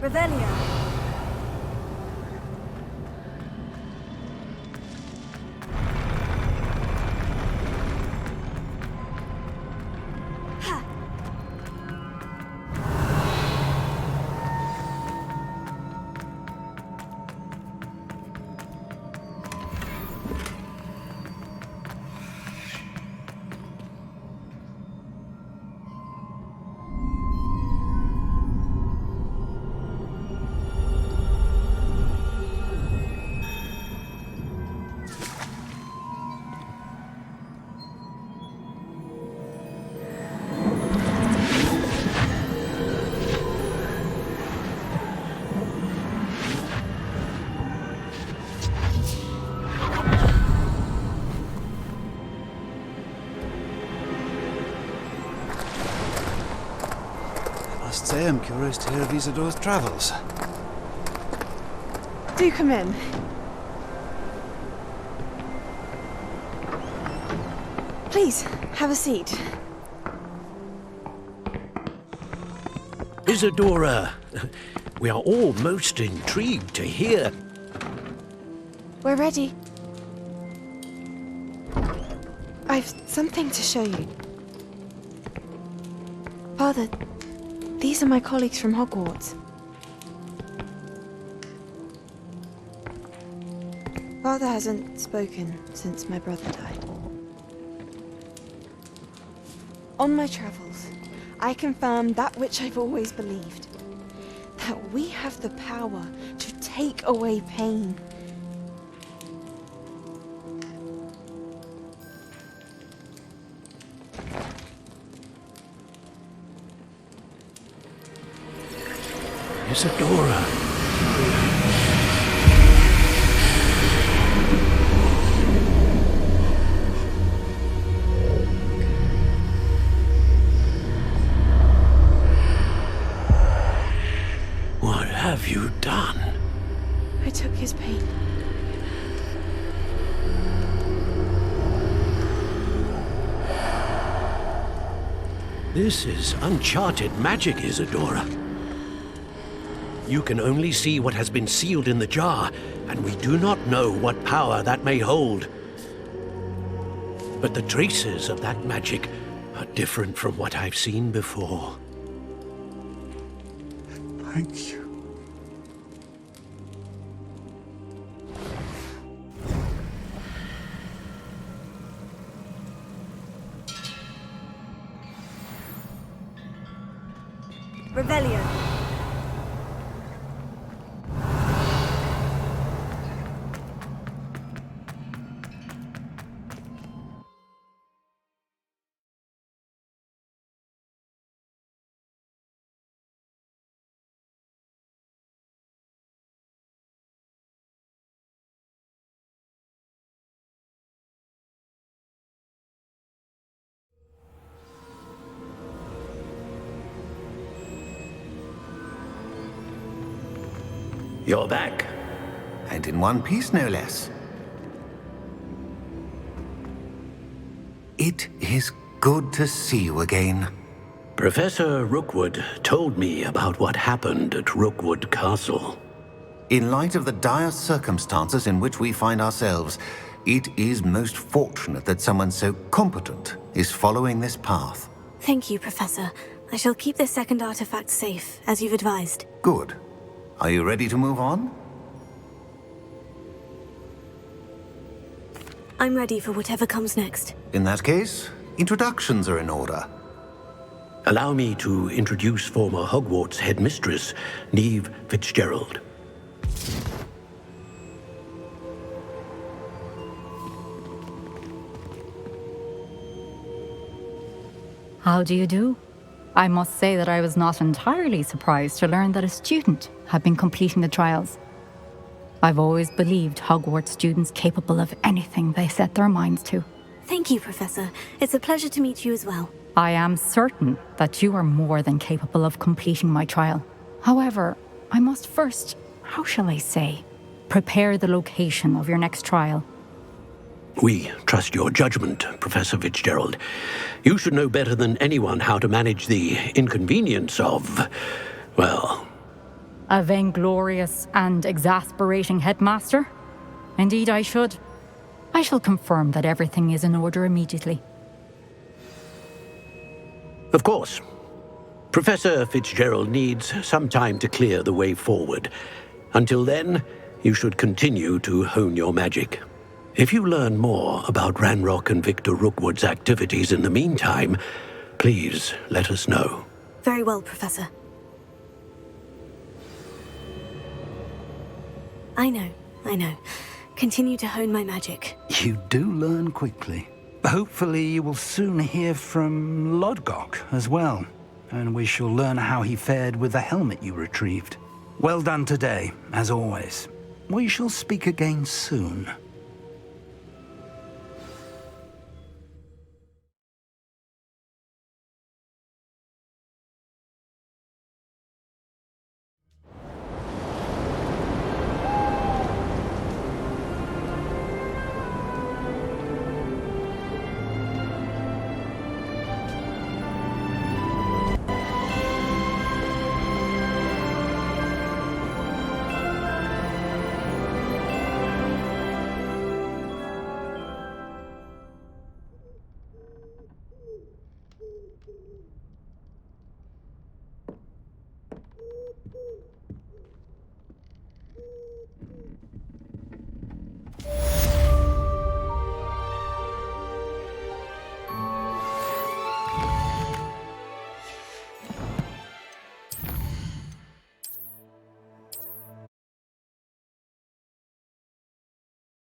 Speaker 2: Revelio.
Speaker 19: Must say I'm curious to hear of Isidore's travels.
Speaker 20: Do come in. Please, have a seat.
Speaker 12: Isadora, we are all most intrigued to hear.
Speaker 20: We're ready. I've something to show you. Father, these are my colleagues from Hogwarts. Father hasn't spoken since my brother died. On my travels, I confirmed that which I've always believed. That we have the power to take away pain.
Speaker 12: Isadora. What have you done?
Speaker 20: I took his pain.
Speaker 12: This is uncharted magic, Isadora. You can only see what has been sealed in the jar, and we do not know what power that may hold. But the traces of that magic are different from what I've seen before.
Speaker 19: Thank you.
Speaker 2: Revelio.
Speaker 15: You're back. And in one piece, no less. It is good to see you again.
Speaker 12: Professor Rookwood told me about what happened at Rookwood Castle.
Speaker 15: In light of the dire circumstances in which we find ourselves, it is most fortunate that someone so competent is following this path.
Speaker 2: Thank you, Professor. I shall keep this second artifact safe, as you've advised.
Speaker 15: Good. Are you ready to move on?
Speaker 2: I'm ready for whatever comes next.
Speaker 15: In that case, introductions are in order.
Speaker 12: Allow me to introduce former Hogwarts headmistress, Neve Fitzgerald.
Speaker 16: How do you do? I must say that I was not entirely surprised to learn that a student had been completing the trials. I've always believed Hogwarts students capable of anything they set their minds to.
Speaker 2: Thank you, Professor. It's a pleasure to meet you as well.
Speaker 16: I am certain that you are more than capable of completing my trial. However, I must first, how shall I say, prepare the location of your next trial.
Speaker 12: We trust your judgment, Professor Fitzgerald. You should know better than anyone how to manage the inconvenience of, well...
Speaker 16: A vainglorious and exasperating headmaster? Indeed I should. I shall confirm that everything is in order immediately.
Speaker 12: Of course. Professor Fitzgerald needs some time to clear the way forward. Until then, you should continue to hone your magic. If you learn more about Ranrock and Victor Rookwood's activities in the meantime, please let us know.
Speaker 2: Very well, Professor. I know. Continue to hone my magic.
Speaker 11: You do learn quickly. Hopefully you will soon hear from Lodgok as well, and we shall learn how he fared with the helmet you retrieved. Well done today, as always. We shall speak again soon.